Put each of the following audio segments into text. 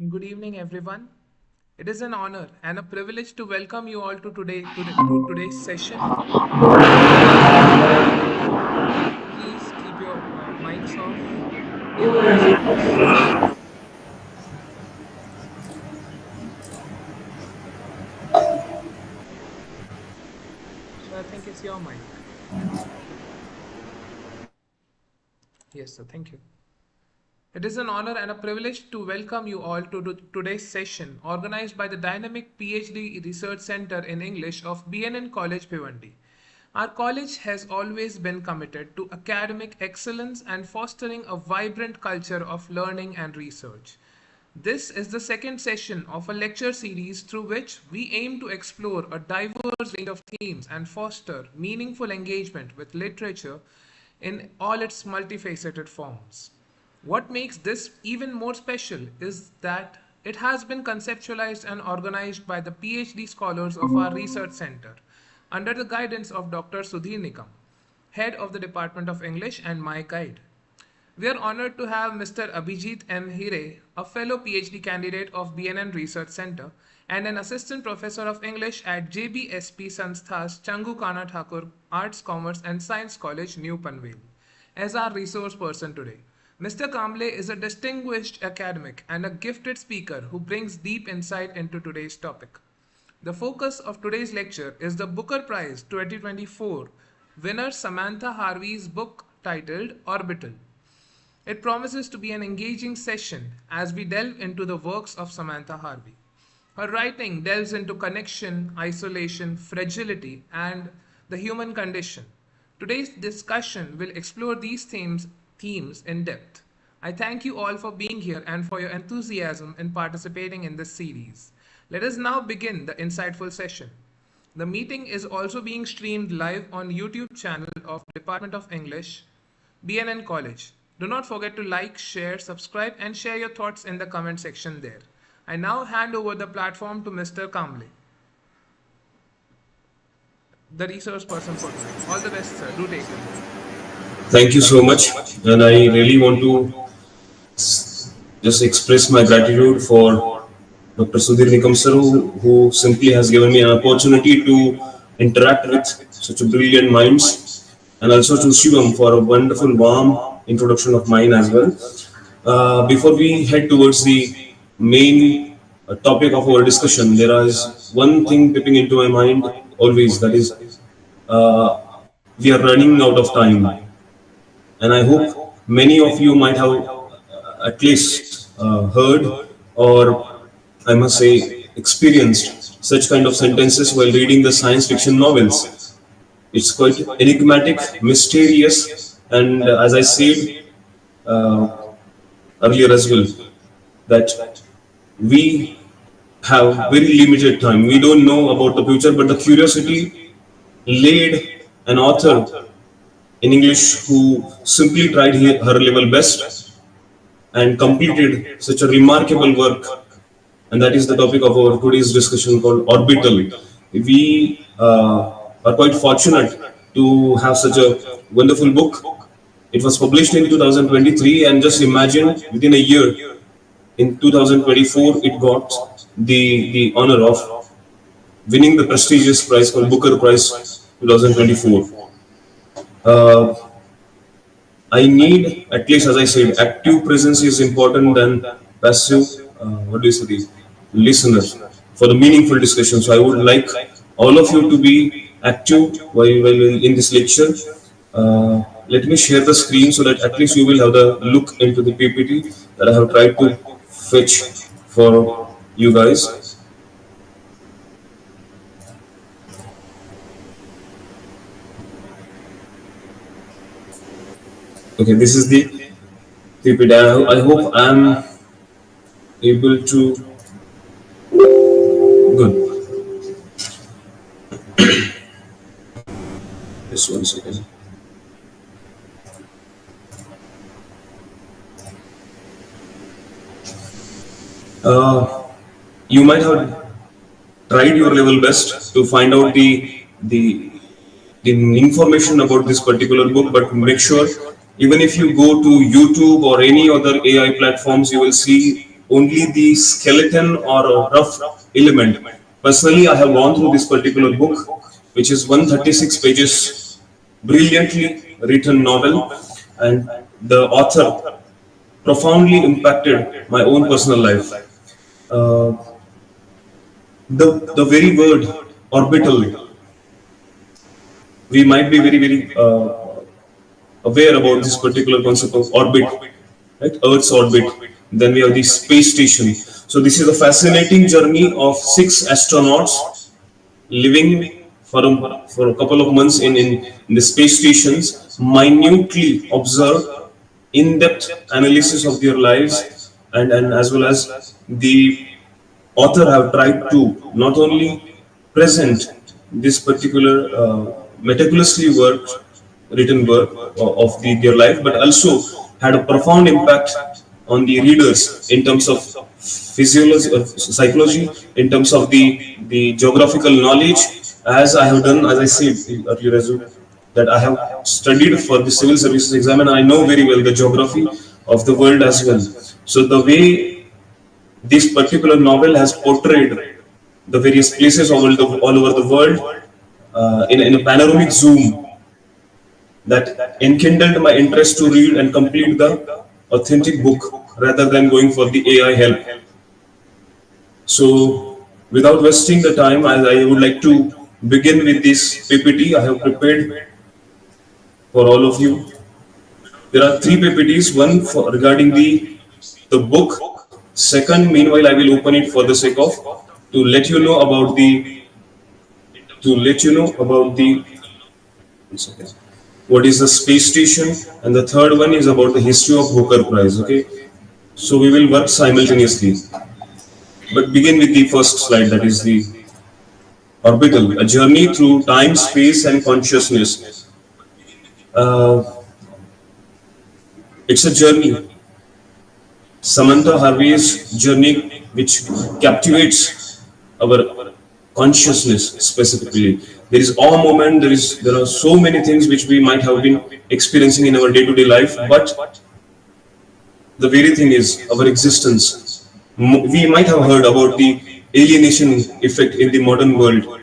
Good evening, everyone. It is an honor and a privilege to welcome you all to today's session. Please keep your mics off, earphones on. So I think it's your mic. Yes, sir. Thank you. It is an honor and a privilege to welcome you all to today's session organized by the dynamic Ph.D. Research Center in English of B.N.N. College, Bhiwandi. Our college has always been committed to academic excellence and fostering a vibrant culture of learning and research. This is the second session of a lecture series through which we aim to explore a diverse range of themes and foster meaningful engagement with literature in all its multifaceted forms. What makes this even more special is that it has been conceptualized and organized by the PhD scholars of our research center under the guidance of Dr. Sudhir Nikam, head of the Department of English and my guide. We are honored to have Mr. ABHIJEET M. HIRAY, a fellow PhD candidate of BNN Research Center and an assistant professor of English at J.B.S.P. Sanstha's Changu Kana Thakur Arts, Commerce and Science College, New Panvel, as our resource person today. Mr. Kamble is a distinguished academic and a gifted speaker who brings deep insight into today's topic. The focus of today's lecture is the Booker Prize 2024 winner Samantha Harvey's book titled Orbital. It promises to be an engaging session as we delve into the works of Samantha Harvey. Her writing delves into connection, isolation, fragility, and the human condition. Today's discussion will explore these themes in depth. I thank you all for being here and for your enthusiasm in participating in this series. Let us now begin the insightful session. The meeting is also being streamed live on YouTube channel of Department of English, B.N.N. College. Do not forget to like, share, subscribe and share your thoughts in the comment section there. I now hand over the platform to Mr. Kamble, the resource person for today. All the best, sir. Do take it. Thank you so much, and I really want to just express my gratitude for Dr. Sudhir Nikam sir, who simply has given me an opportunity to interact with such a brilliant minds, and also to Shivam for a wonderful, warm introduction of mine as well. Before we head towards the main topic of our discussion, there is one thing peeping into my mind always, that is, we are running out of time. And I hope many of you might have at least heard, or I must say experienced such kind of sentences while reading the science fiction novels. It's quite enigmatic, mysterious, and as I said earlier as well, that we have very limited time. We don't know about the future, but the curiosity led an author in English who simply tried her level best and completed such a remarkable work, and that is the topic of our today's discussion called Orbital. We are quite fortunate to have such a wonderful book. It was published in 2023, and just imagine within a year, in 2024, it got the honor of winning the prestigious prize called Booker Prize 2024. I need, at least as I said, active presence is important than passive, the listener for the meaningful discussion. So I would like all of you to be active while in this lecture. Let me share the screen so that at least you will have the look into the PPT that I have tried to fetch for you guys. Okay, this is the PPT. I hope I am able to. Good. Just 1 second. You might have tried your level best to find out the information about this particular book, but make sure, even if you go to YouTube or any other AI platforms, you will see only the skeleton or a rough element. Personally, I have gone through this particular book, which is 136 pages, brilliantly written novel, and the author profoundly impacted my own personal life. Uh, the very word orbital, we might be very aware about this particular concept of orbit, right? Earth's orbit. Then we have the space station. So this is a fascinating journey of 6 astronauts living for a couple of months in the space stations, minutely observe in-depth analysis of their lives, and as well as the author have tried to not only present this particular meticulously written work of their life, but also had a profound impact on the readers in terms of physiology, psychology, in terms of the geographical knowledge. As I have done, as I said earlier as well, that I have studied for the civil services exam, and I know very well the geography of the world as well. So the way this particular novel has portrayed the various places all over the world in a panoramic zoom that enkindled my interest to read and complete the authentic book rather than going for the AI help. So, without wasting the time, I would like to begin with this PPT I have prepared for all of you. There are 3 PPTs, one for regarding the book. Second, meanwhile, I will open it for the sake of to let you know about the to let you know about the what is the space station, and the third one is about the history of Booker Prize. Okay, so we will work simultaneously. But begin with the first slide, that is the orbital, a journey through time, space, and consciousness. Uh, it's a journey. Samantha Harvey's journey, which captivates our consciousness specifically. There is awe moment. There are so many things which we might have been experiencing in our day-to-day life, but the very thing is our existence. We might have heard about the alienation effect in the modern world,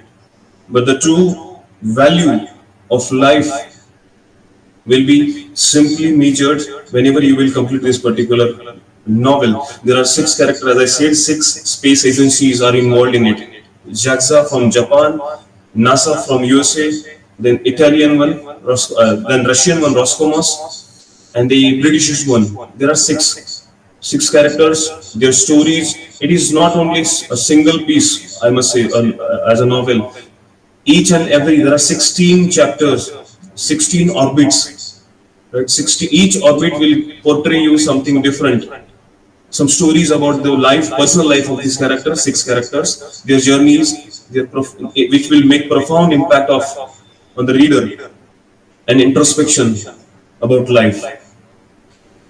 but the true value of life will be simply measured whenever you will complete this particular novel. There are 6 characters, as I said, 6 space agencies are involved in it. JAXA from Japan, NASA from USA, then Italian one, then Russian one, Roscosmos, and the British one. There are six characters, their stories. It is not only a single piece, I must say, as a novel. Each and every, there are 16 chapters, 16 orbits, right? Each orbit will portray you something different. Some stories about the personal life of these characters, 6 characters, their journeys, which will make profound impact on the reader, and introspection about life.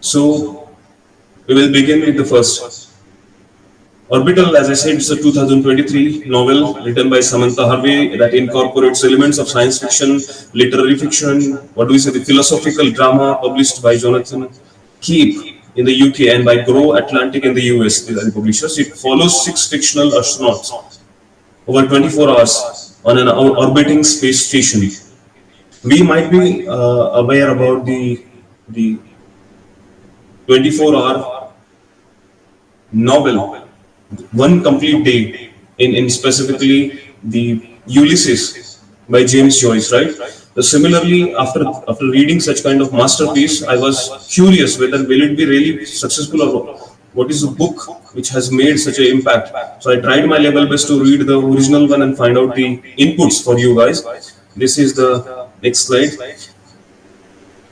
So we will begin with the first. Orbital, as I said, it's a 2023 novel written by Samantha Harvey that incorporates elements of science fiction, literary fiction, the philosophical drama, published by Jonathan Keep in the UK and by Grow Atlantic in the US. These are the publishers. It follows 6 fictional astronauts over 24 hours on an orbiting space station. We might be aware about the 24-hour novel, one complete day in specifically the Ulysses by James Joyce, right? So similarly, after reading such kind of masterpiece, I was curious whether will it be really successful, or what is the book which has made such an impact. So I tried my level best to read the original one and find out the inputs for you guys. This is the next slide.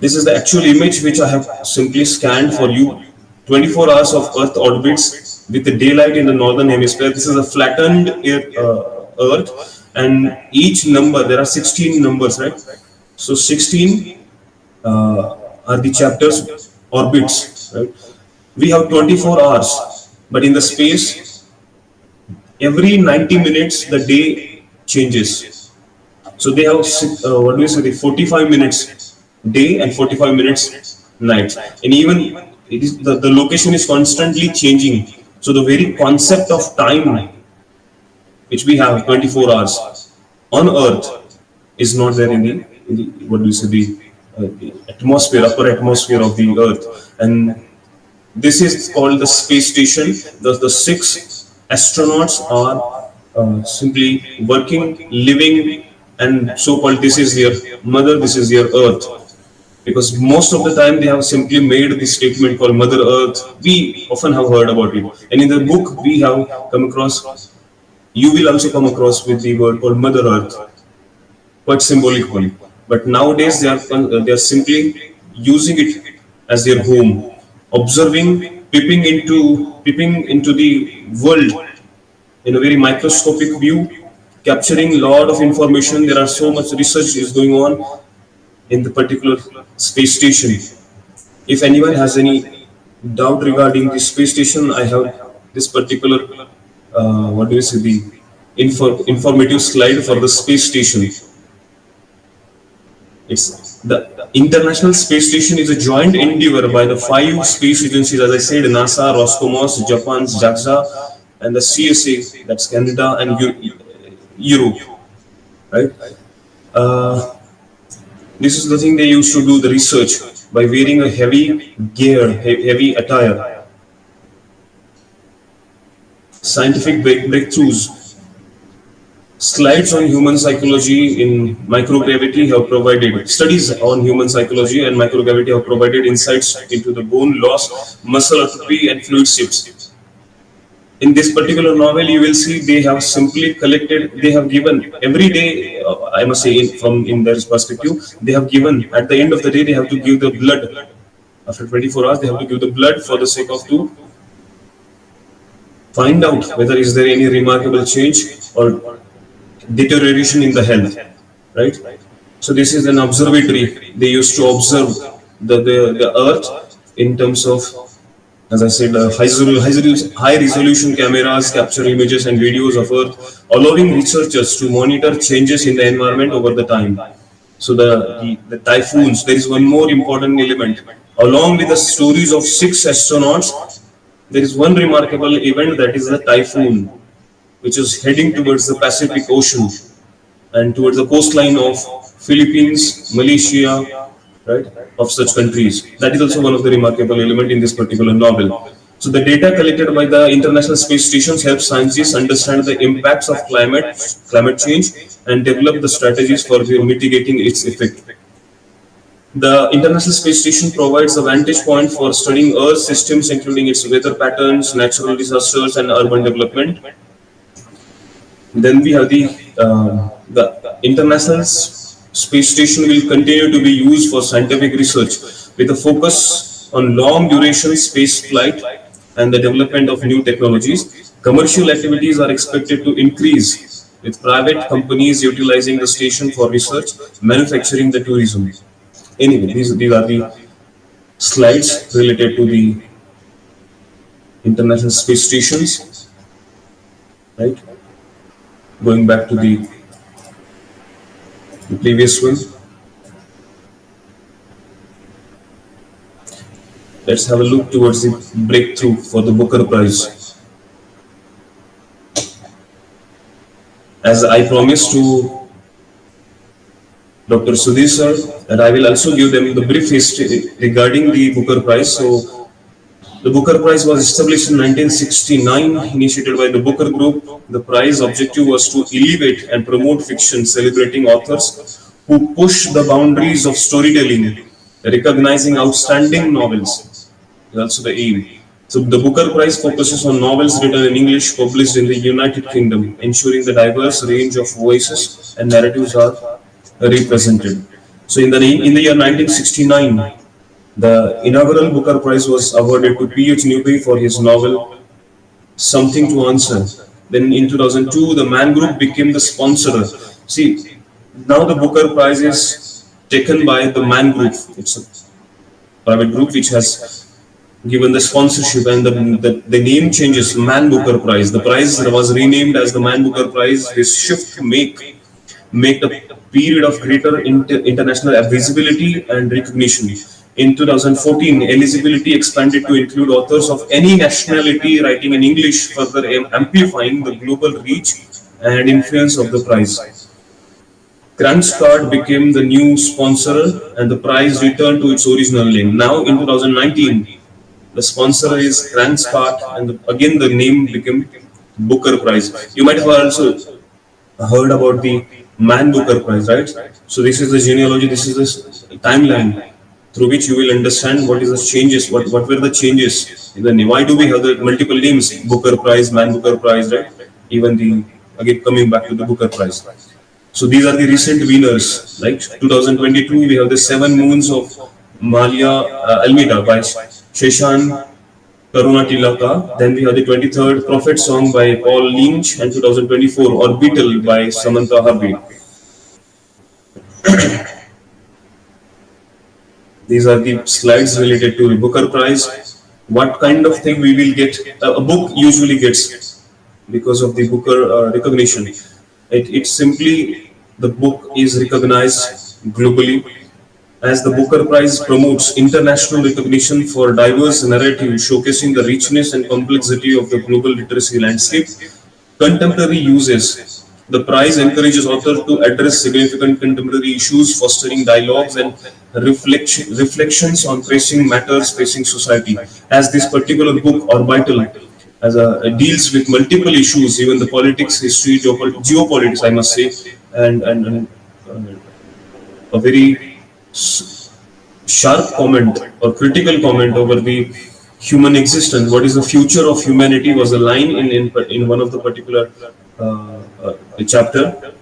This is the actual image which I have simply scanned for you. 24 hours of Earth orbits with the daylight in the northern hemisphere. This is a flattened Earth, and each number, there are 16 numbers, right? So 16 are the chapters, orbits, right? We have 24 hours, but in the space, every 90 minutes the day changes. So they have 45 minutes day and 45 minutes night, and even it is the location is constantly changing. So the very concept of time which we have 24 hours on Earth is not there in the what do you say, the atmosphere, upper atmosphere of the Earth. And this is called the space station. The six astronauts are simply working, living, and so-called this is their mother, this is their Earth. Because most of the time they have simply made this statement called Mother Earth. We often have heard about it, and in the book we have come across. You will also come across with the word called Mother Earth, quite symbolic one. But nowadays they are simply using it as their home, observing, peeping into the world in a very microscopic view, capturing a lot of information. There are so much research is going on in the particular space station. If anyone has any doubt regarding the space station, I have this particular what do you say, the informative slide for the space station. It's the International Space Station is a joint endeavor by the 5 space agencies, as I said, NASA, Roscosmos, Japan's JAXA, and the CSA, that's Canada and Europe, right? This is the thing they used to do the research by wearing a heavy gear, heavy attire. Scientific breakthroughs. Slides on human psychology in microgravity have provided, studies on human psychology and microgravity have provided insights into the bone loss, muscle atrophy, and fluid shifts. In this particular novel, you will see they have simply collected, they have given every day, I must say, in their perspective, they have given, at the end of the day, they have to give the blood. After 24 hours, they have to give the blood for the sake of to find out whether is there any remarkable change or deterioration in the health, right? So this is an observatory. They used to observe the Earth in terms of, as I said, high resolution cameras capture images and videos of Earth, allowing researchers to monitor changes in the environment over the time. So the typhoons, there is one more important element. Along with the stories of 6 astronauts, there is one remarkable event, that is the typhoon, which is heading towards the Pacific Ocean and towards the coastline of Philippines, Malaysia, right, of such countries. That is also one of the remarkable elements in this particular novel. So the data collected by the International Space Stations helps scientists understand the impacts of climate change and develop the strategies for mitigating its effect. The International Space Station provides a vantage point for studying Earth systems, including its weather patterns, natural disasters, and urban development. Then we have the International Space Station will continue to be used for scientific research with a focus on long duration space flight and the development of new technologies. Commercial activities are expected to increase, with private companies utilizing the station for research, manufacturing, the tourism. Anyway, these are the slides related to the International Space Stations, right? Going back to the previous one. Let's have a look towards the breakthrough for the Booker Prize. As I promised to Dr. Sudhir sir, and I will also give them the brief history regarding the Booker Prize. So, the Booker Prize was established in 1969, initiated by the Booker Group. The prize objective was to elevate and promote fiction, celebrating authors who push the boundaries of storytelling, recognizing outstanding novels. That's the aim. So the Booker Prize focuses on novels written in English published in the United Kingdom, ensuring the diverse range of voices and narratives are represented. So in the year 1969, the inaugural Booker Prize was awarded to P.H. Newby for his novel Something to Answer. Then in 2002, the Man Group became the sponsor. See, now the Booker Prize is taken by the Man Group. It's a private group which has given the sponsorship, and the name changes, Man Booker Prize. The prize was renamed as the Man Booker Prize. This shift make a period of greater international visibility and recognition. In 2014, eligibility expanded to include authors of any nationality writing in English, further amplifying the global reach and influence of the prize. Card became the new sponsor and the prize returned to its original name. Now in 2019, the sponsor is Card and again the name became Booker Prize. You might have also heard about the Man Booker Prize, right? So this is the genealogy, this is the timeline through which you will understand what is the changes, what were the changes in the name. Why do we have the multiple names, Booker Prize, Man Booker Prize, right? Even the, again coming back to the Booker Prize. So these are the recent winners, like 2022 we have the Seven Moons of Malia Almeida by Sheshan Karuna Tilaka. Then we have the 23rd Prophet Song by Paul Lynch and 2024 Orbital by Samantha Harvey. These are the slides related to the Booker Prize. What kind of thing we will get? A book usually gets because of the Booker recognition. It's simply the book is recognized globally, as the Booker Prize promotes international recognition for diverse narrative showcasing the richness and complexity of the global literacy landscape. Contemporary uses. The prize encourages authors to address significant contemporary issues, fostering dialogues and reflections on pressing matters facing society. As this particular book, Orbital, deals with multiple issues, even the politics, history, geopolitics, I must say, and a very sharp comment or critical comment over the human existence. What is the future of humanity was a line in one of the particular chapter.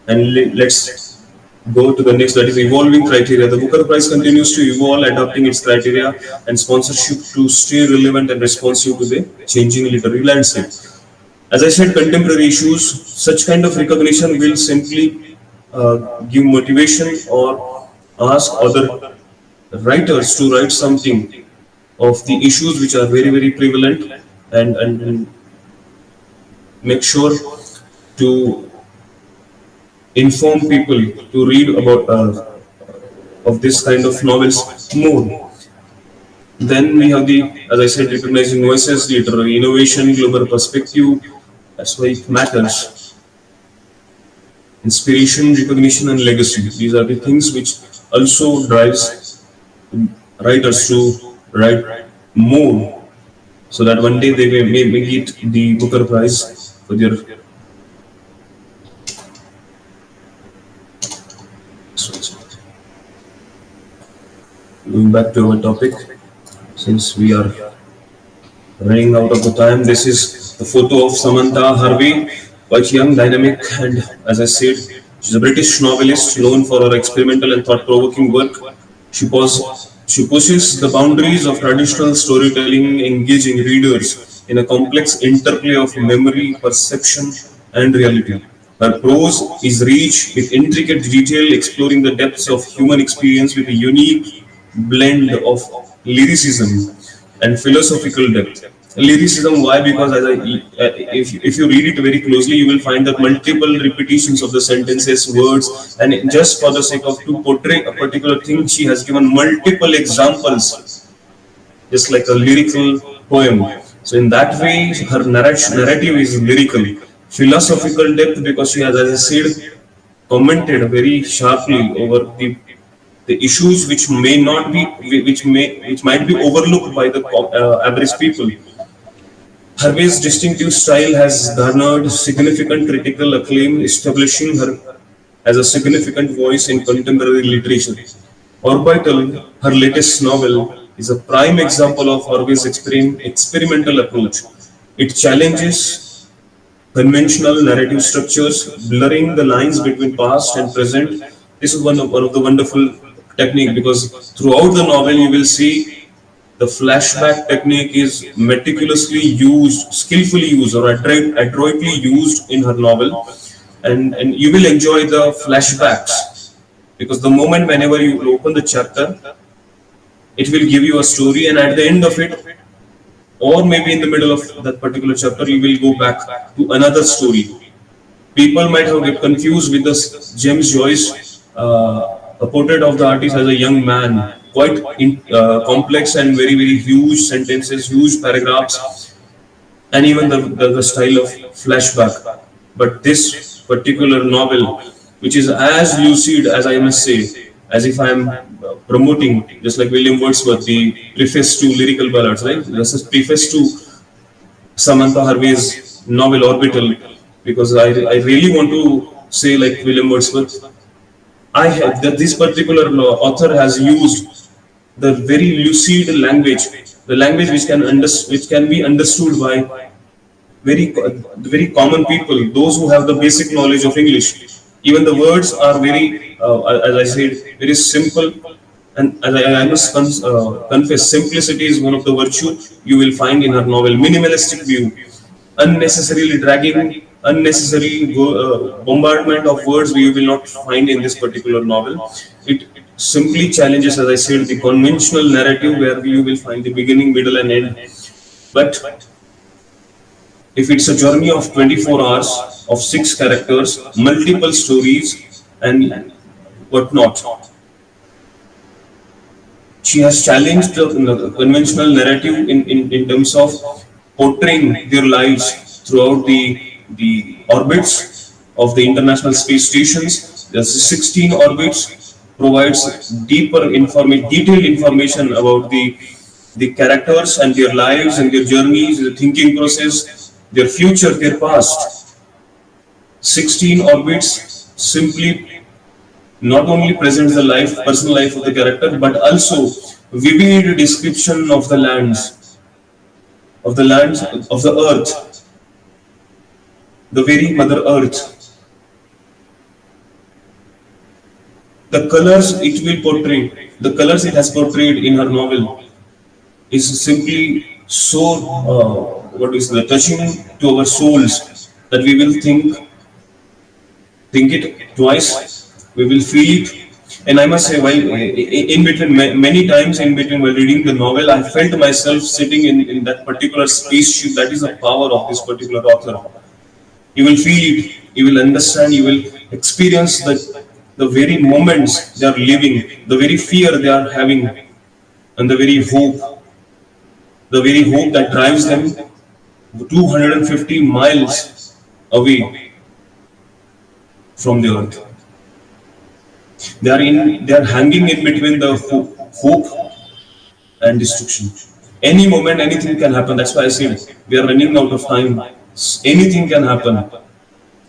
And let's go to the next, that is evolving criteria. The Booker Prize continues to evolve, adapting its criteria and sponsorship to stay relevant and responsive to the changing literary landscape. As I said, contemporary issues, such kind of recognition will simply give motivation or ask other writers to write something of the issues which are very, very prevalent, and make sure to inform people to read about of this kind of novels more. Then we have the, as I said, recognizing voices, literary innovation, global perspective. That's why it matters. Inspiration, recognition, and legacy. These are the things which also drives writers to write more, so that one day they may get the Booker Prize for their. Going back to our topic, since we are running out of the time, this is the photo of Samantha Harvey, quite young, dynamic, and as I said, she's a British novelist known for her experimental and thought-provoking work. She pushes the boundaries of traditional storytelling, engaging readers in a complex interplay of memory, perception, and reality. Her prose is rich with intricate detail, exploring the depths of human experience with a unique blend of lyricism and philosophical depth. Lyricism, why? Because if you read it very closely, you will find that multiple repetitions of the sentences, words, and just for the sake of to portray a particular thing, she has given multiple examples, just like a lyrical poem. So in that way, her narrative is lyrical. Philosophical depth, because she has, as I said, commented very sharply over the issues which may not be, which might be overlooked by the average people. Harvey's distinctive style has garnered significant critical acclaim, establishing her as a significant voice in contemporary literature. Orbital, her latest novel, is a prime example of Harvey's experimental approach. It challenges conventional narrative structures, blurring the lines between past and present. This is one of the wonderful technique, because throughout the novel you will see the flashback technique is meticulously used, skillfully used, or adroitly used in her novel, and you will enjoy the flashbacks, because the moment whenever you open the chapter, it will give you a story, and at the end of it, or maybe in the middle of that particular chapter, you will go back to another story. People might have get confused with this James Joyce, a portrait of the artist as a young man, quite complex and very, very huge sentences, huge paragraphs, and even the style of flashback. But this particular novel, which is as lucid as I must say, as if I am promoting, just like William Wordsworth, the preface to lyrical ballads, right? This is preface to Samantha Harvey's novel Orbital, because I really want to say, like William Wordsworth, I have that this particular author has used the very lucid language, the language which can be understood by very common people, those who have the basic knowledge of English. Even the words are very, as I said, very simple. And as I must confess, simplicity is one of the virtue you will find in her novel. Minimalistic view, unnecessarily dragging, unnecessary bombardment of words you will not find in this particular novel. It simply challenges, as I said, the conventional narrative where you will find the beginning, middle, and end. But if it's a journey of 24 hours of 6 characters, multiple stories, and whatnot, she has challenged the conventional narrative in terms of portraying their lives throughout the orbits of the international space stations. There's 16 orbits, provides detailed information about the characters and their lives and their journeys, their thinking process, their future, their past. 16 orbits simply not only presents the personal life of the character, but also vivid description of the lands, of the earth, the very Mother Earth. The colors it will portray, the colors it has portrayed in her novel is simply so, touching to our souls that we will think it twice, we will feel it. And I must say, while in between, many times in between while reading the novel, I felt myself sitting in that particular spaceship. That is the power of this particular author. You will feel it, you will understand, you will experience the very moments they are living, the very fear they are having, and the very hope that drives them 250 miles away from the earth. They are hanging in between the hope and destruction. Any moment, anything can happen. That's why I said we are running out of time. Anything can happen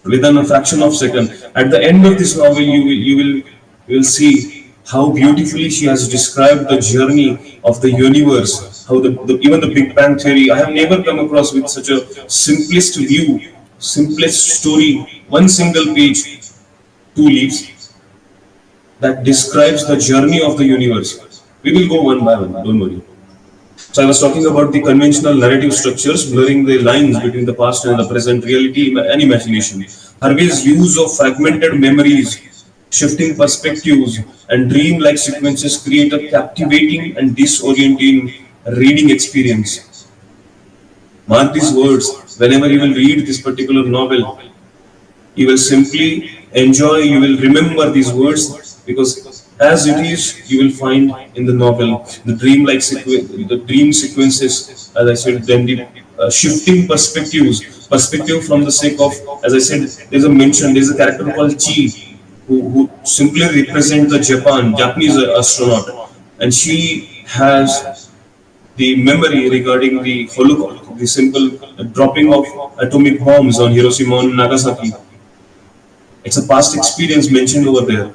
within a fraction of a second. At the end of this novel, you will see how beautifully she has described the journey of the universe. How even the Big Bang theory. I have never come across with such a simplest view, simplest story. One single page, 2 leaves, that describes the journey of the universe. We will go one by one, don't worry. So I was talking about the conventional narrative structures, blurring the lines between the past and the present, reality and imagination. Harvey's use of fragmented memories, shifting perspectives, and dream-like sequences create a captivating and disorienting reading experience. Mark these words, whenever you will read this particular novel, you will simply enjoy, you will remember these words, because as it is, you will find in the novel the dream sequences, as I said, then the shifting perspective from the sake of, as I said, there's a character called Chi, who simply represents the Japanese astronaut, and she has the memory regarding the Holocaust, the simple dropping of atomic bombs on Hiroshima and Nagasaki. It's a past experience mentioned over there.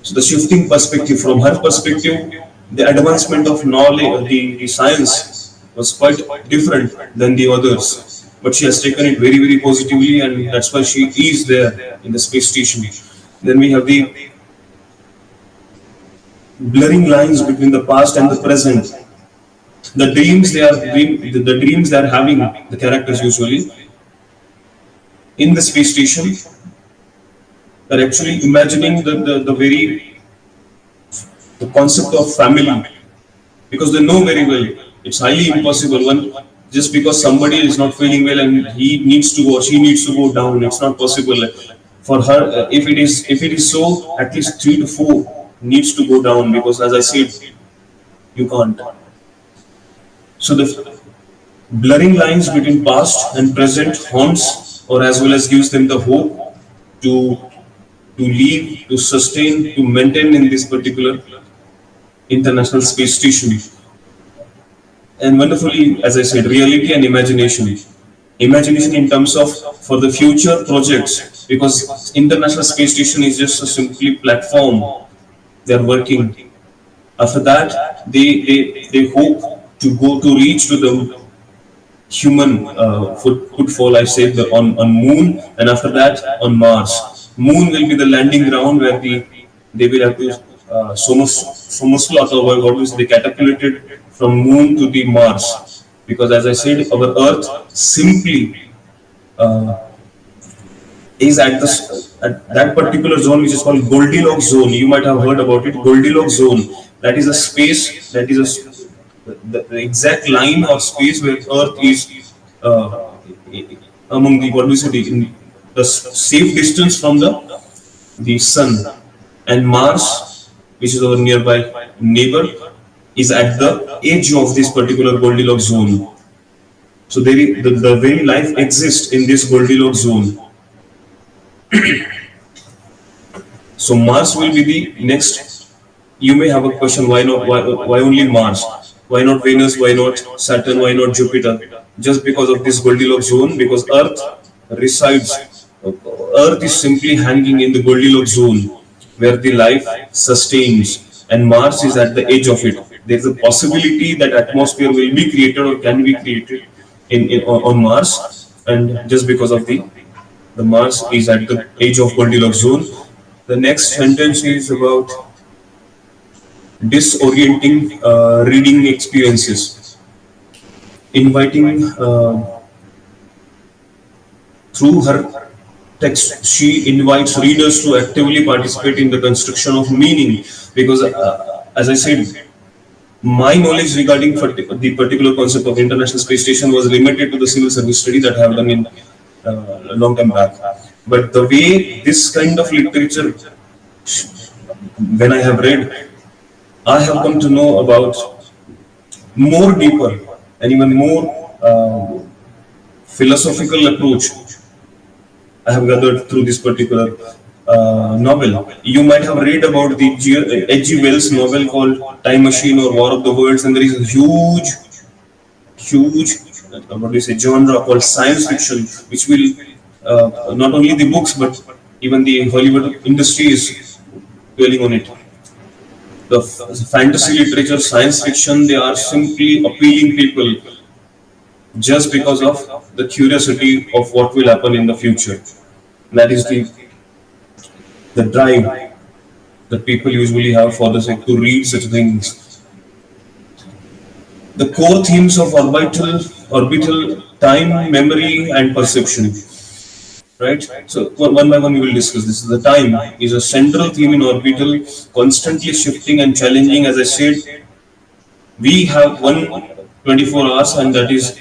So the shifting perspective, from her perspective, the advancement of knowledge, the science was quite different than the others. But she has taken it very, very positively, and that's why she is there in the space station. Then we have the blurring lines between the past and the present. The dreams they are having, the characters usually, in the space station, are actually imagining the concept of family, because they know very well it's highly impossible. Just because somebody is not feeling well and he needs to go, she needs to go down, it's not possible for her. If it is so, at least 3 to 4 needs to go down, because as I said, you can't. So the blurring lines between past and present haunts, or as well as gives them the hope to live, to sustain, to maintain in this particular international space station. And wonderfully, as I said, reality and imagination. Imagination in terms of for the future projects, because International Space Station is just a simply platform they are working. After that, they hope to go to reach to the human footfall, I said, on Moon, and after that on Mars. Moon will be the landing ground where they will have to Somaslat, or what was they catapulted from Moon to the Mars, because as I said, our Earth simply uh, is at that particular zone, which is called Goldilocks zone. You might have heard about it. Goldilocks zone. That is a space. That is the exact line or space where Earth is uh, among the, what we say, the safe distance from the Sun, and Mars, which is our nearby neighbor, is at the edge of this particular Goldilocks zone. So the very life exists in this Goldilocks zone. So Mars will be the next. You may have a question: why not? Why only Mars? Why not Venus? Why not Saturn? Why not Jupiter? Just because of this Goldilocks zone, because Earth resides. Earth is simply hanging in the Goldilocks zone, where the life sustains, and Mars is at the edge of it. There is a possibility that atmosphere will be created or can be created on Mars, and just because of the Mars is at the edge of Goldilocks zone. The next sentence is about disorienting reading experiences, inviting through her text. She invites readers to actively participate in the construction of meaning, because, as I said, my knowledge regarding the particular concept of International Space Station was limited to the civil service study that I have done in a long time back. But the way this kind of literature, when I have read, I have come to know about more deeper and even more philosophical approach I have gathered through this particular novel. You might have read about the H.G. Wells novel called Time Machine or War of the Worlds, and there is a huge, what do you say, genre called science fiction, which will not only the books but even the Hollywood industry is dwelling on it. The fantasy literature, science fiction, they are simply appealing people just because of the curiosity of what will happen in the future. That is the drive that people usually have for the sake to read such things. The core themes of orbital time, memory, and perception. Right? So one by one we will discuss this. The time is a central theme in Orbital, constantly shifting and challenging. As I said, we have 24 hours, and that is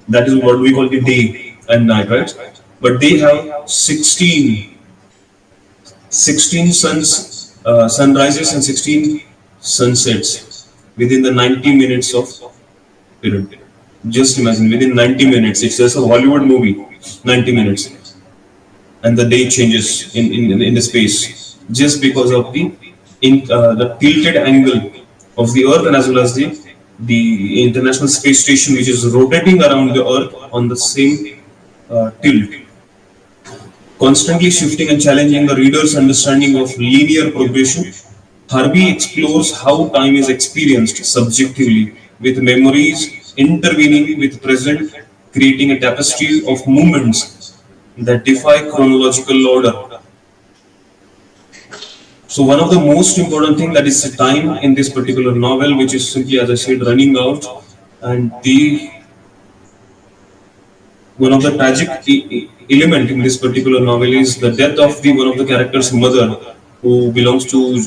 what we call the day and night, right? But they have 16 sunrises and 16 sunsets within the 90 minutes of period. Just imagine, within 90 minutes, it's just a Hollywood movie, 90 minutes. And the day changes in the space, just because of the tilted angle of the Earth, and as well as the International Space Station, which is rotating around the Earth on the same tilt, constantly shifting and challenging the reader's understanding of linear progression. Harvey explores how time is experienced subjectively, with memories intervening with present, creating a tapestry of moments that defy chronological order. So one of the most important thing that is the time in this particular novel, which is simply, as I said, running out, and the one of the tragic element in this particular novel is the death of the one of the characters' mother, who belongs to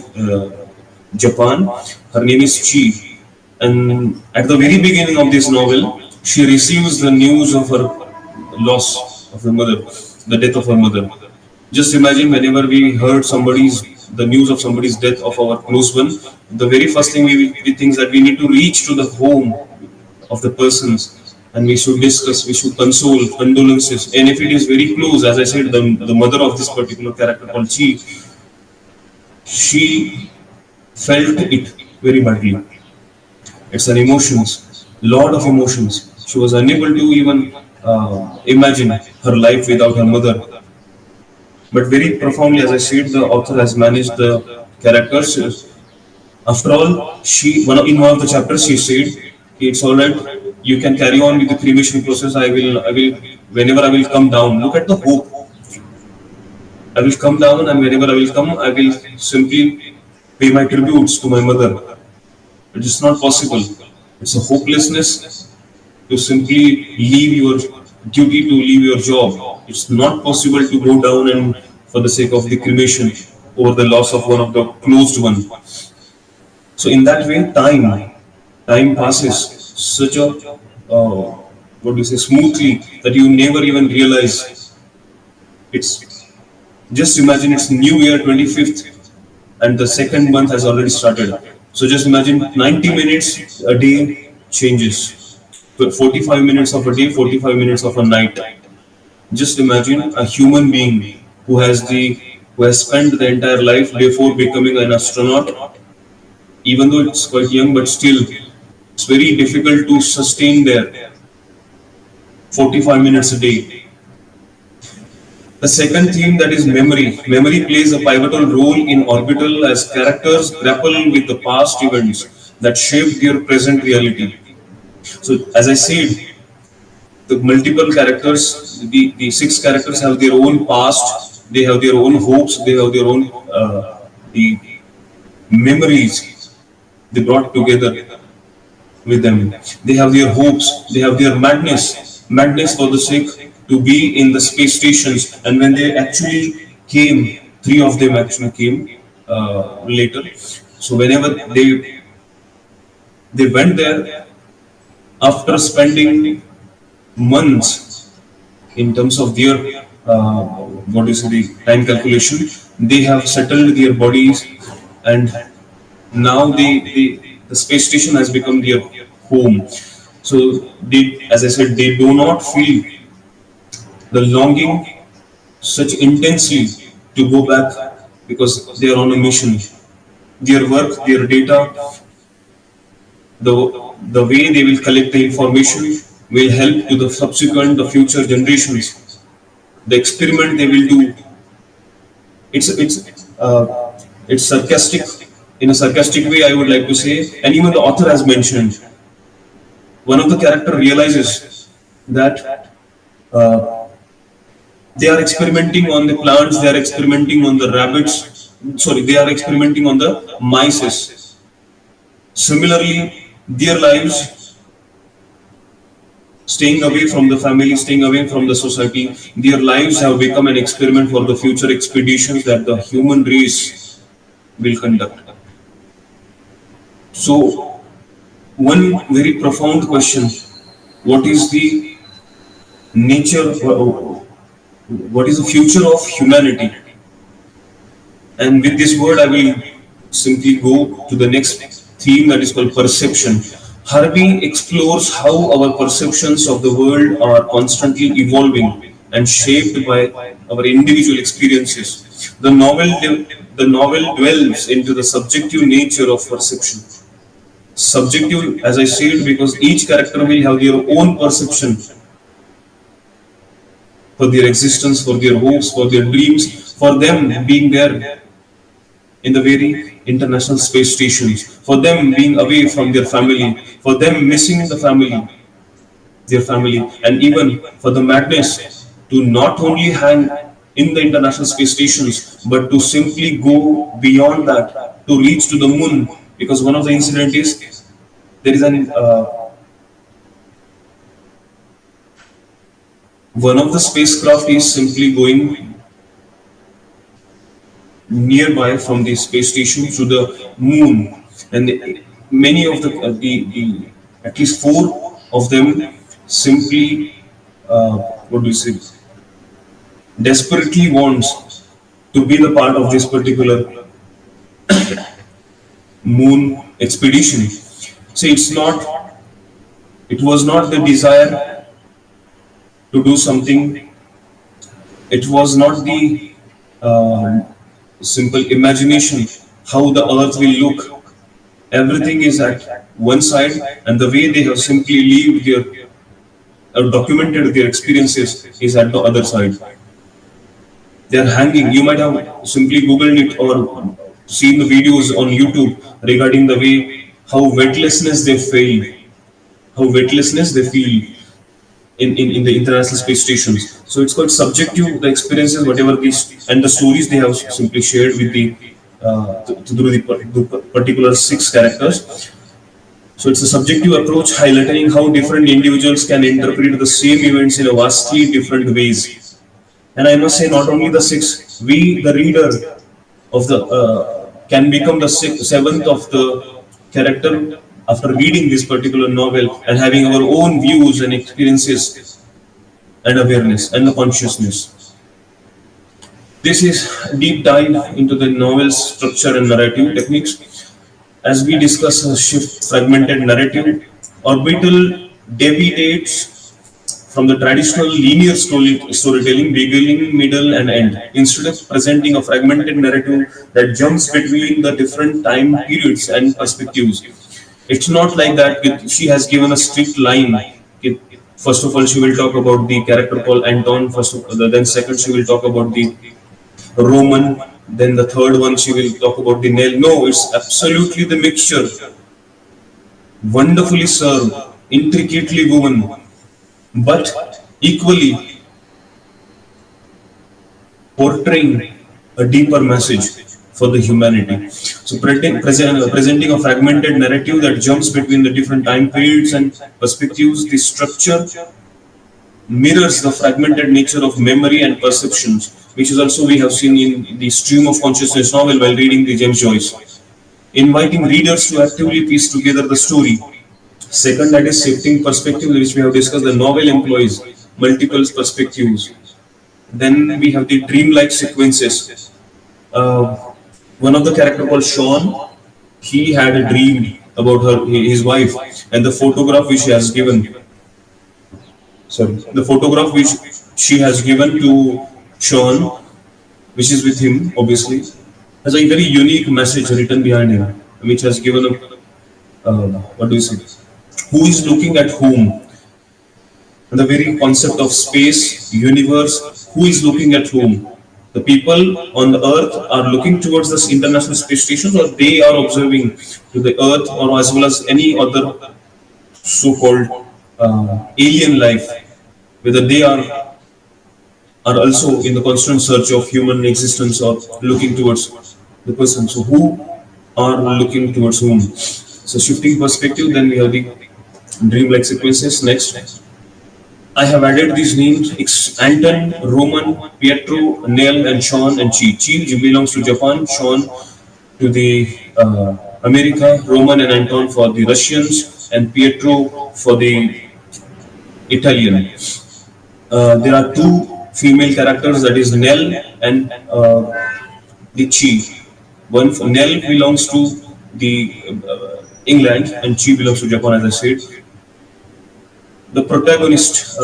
Japan. Her name is Chi, and at the very beginning of this novel, she receives the news of her loss of her mother, the death of her mother. Just imagine, whenever we heard somebody's the news of somebody's death of our close one, the very first thing we think that we need to reach to the home of the persons, and we should discuss, we should console, condolences. And if it is very close, as I said, the mother of this particular character called Chi, she felt it very badly. It's an emotions, lot of emotions. She was unable to even imagine her life without her mother. But very profoundly, as I said, the author has managed the characters. After all, in one of the chapters, she said, "It's all right. You can carry on with the cremation process. Whenever I will come down. Look at the hope. I will come down, and whenever I will come, I will simply pay my tributes to my mother. It is not possible. It's a hopelessness to simply leave your duty, to leave your job. It's not possible to go down and for the sake of the cremation or the loss of one of the closed one. So in that way, time passes such a what do you say, smoothly, that you never even realize. It's just imagine it's New Year 25th and the second month has already started. So just imagine 90 minutes a day changes. 45 minutes of a day, 45 minutes of a night. Just imagine a human being who has spent the entire life before becoming an astronaut, even though it's quite young, but still it's very difficult to sustain there 45 minutes a day. The second theme, that is memory. Memory plays a pivotal role in Orbital as characters grapple with the past events that shaped their present reality. So, as I said, the multiple characters, the six characters have their own past, they have their own hopes, they have their own the memories they brought together with them. They have their hopes, they have their madness for the sake to be in the space stations. And when they actually came, three of them actually came later. So whenever they went there after spending months in terms of their what is the time calculation, they have settled their bodies, and now the space station has become their home. So as I said, they do not feel the longing such intensely to go back because they are on a mission. Their work, their data, the way they will collect the information will help to the subsequent, the future generations. The experiment they will do, it's sarcastic, in a sarcastic way, I would like to say, and even the author has mentioned. One of the character realizes that they are experimenting on the plants, they are experimenting on the rabbits, sorry, they are experimenting on the mice. Similarly, their lives, staying away from the family, staying away from the society, their lives have become an experiment for the future expeditions that the human race will conduct. So, one very profound question: what is the nature, what is the future of humanity? And with this word, I will simply go to the next theme, that is called perception. Harvey explores how our perceptions of the world are constantly evolving and shaped by our individual experiences. The novel dwells into the subjective nature of perception. Subjective, as I said, because each character will have their own perception for their existence, for their hopes, for their dreams, for them being there in the very international space stations, for them being away from their family, for them missing their family, and even for the madness to not only hang in the international space stations, but to simply go beyond that, to reach to the moon. Because one of the incident is, there is an one of the spacecraft is simply going nearby from the space station to the moon, and many of the at least four of them simply what do you say, desperately wants to be the part of this particular moon expedition. So it was not the desire to do something, it was not the uh, simple imagination how the earth will look. Everything is at one side, and the way they have simply lived their or documented their experiences is at the other side. They are hanging. You might have simply googled it or seen the videos on YouTube regarding the way how weightlessness they feel, in the international space stations. So it's quite subjective, the experiences, whatever these and the stories they have simply shared with the through the particular six characters. So it's a subjective approach highlighting how different individuals can interpret the same events in a vastly different ways. And I must say, not only the six, we, the reader of the, can become the seventh of the character after reading this particular novel and having our own views and experiences and awareness and the consciousness. This is a deep dive into the novel's structure and narrative techniques. As we discuss a shift fragmented narrative, Orbital deviates from the traditional linear storytelling, beginning, middle, and end. Instead of presenting a fragmented narrative that jumps between the different time periods and perspectives, it's not like that. She has given a strict line. First of all, she will talk about the character called Anton. Then second, she will talk about the Roman. Then the third one, she will talk about the Nell. No, it's absolutely the mixture. Wonderfully served, intricately woven, but equally portraying a deeper message for the humanity. So presenting a fragmented narrative that jumps between the different time periods and perspectives, the structure mirrors the fragmented nature of memory and perceptions, which is also we have seen in the Stream of Consciousness novel while reading the James Joyce, inviting readers to actively piece together the story. Second, that is shifting perspective, which we have discussed. The novel employs multiple perspectives. Then we have the dreamlike sequences. One of the character called Sean, he had a dream about his wife, and the photograph which he has given. Sorry, the photograph which she has given to Sean, which is with him, obviously, has a very unique message written behind him, which has given a what do you say? Who is looking at whom? And the very concept of space, universe, who is looking at whom? The people on the earth are looking towards this international space stations, or they are observing to the earth, or as well as any other so-called alien life, whether they are also in the constant search of human existence or looking towards the person. So who are looking towards whom? So shifting perspective, then we have the dreamlike sequences. Next, I have added these names: Anton, Roman, Pietro, Nell, and Sean and Chi. Chi belongs to Japan, Sean to the America, Roman and Anton for the Russians, and Pietro for the Italian. There are two female characters, that is Nell and the Chi. One Nell belongs to the England and Chi belongs to Japan, as I said. The protagonist,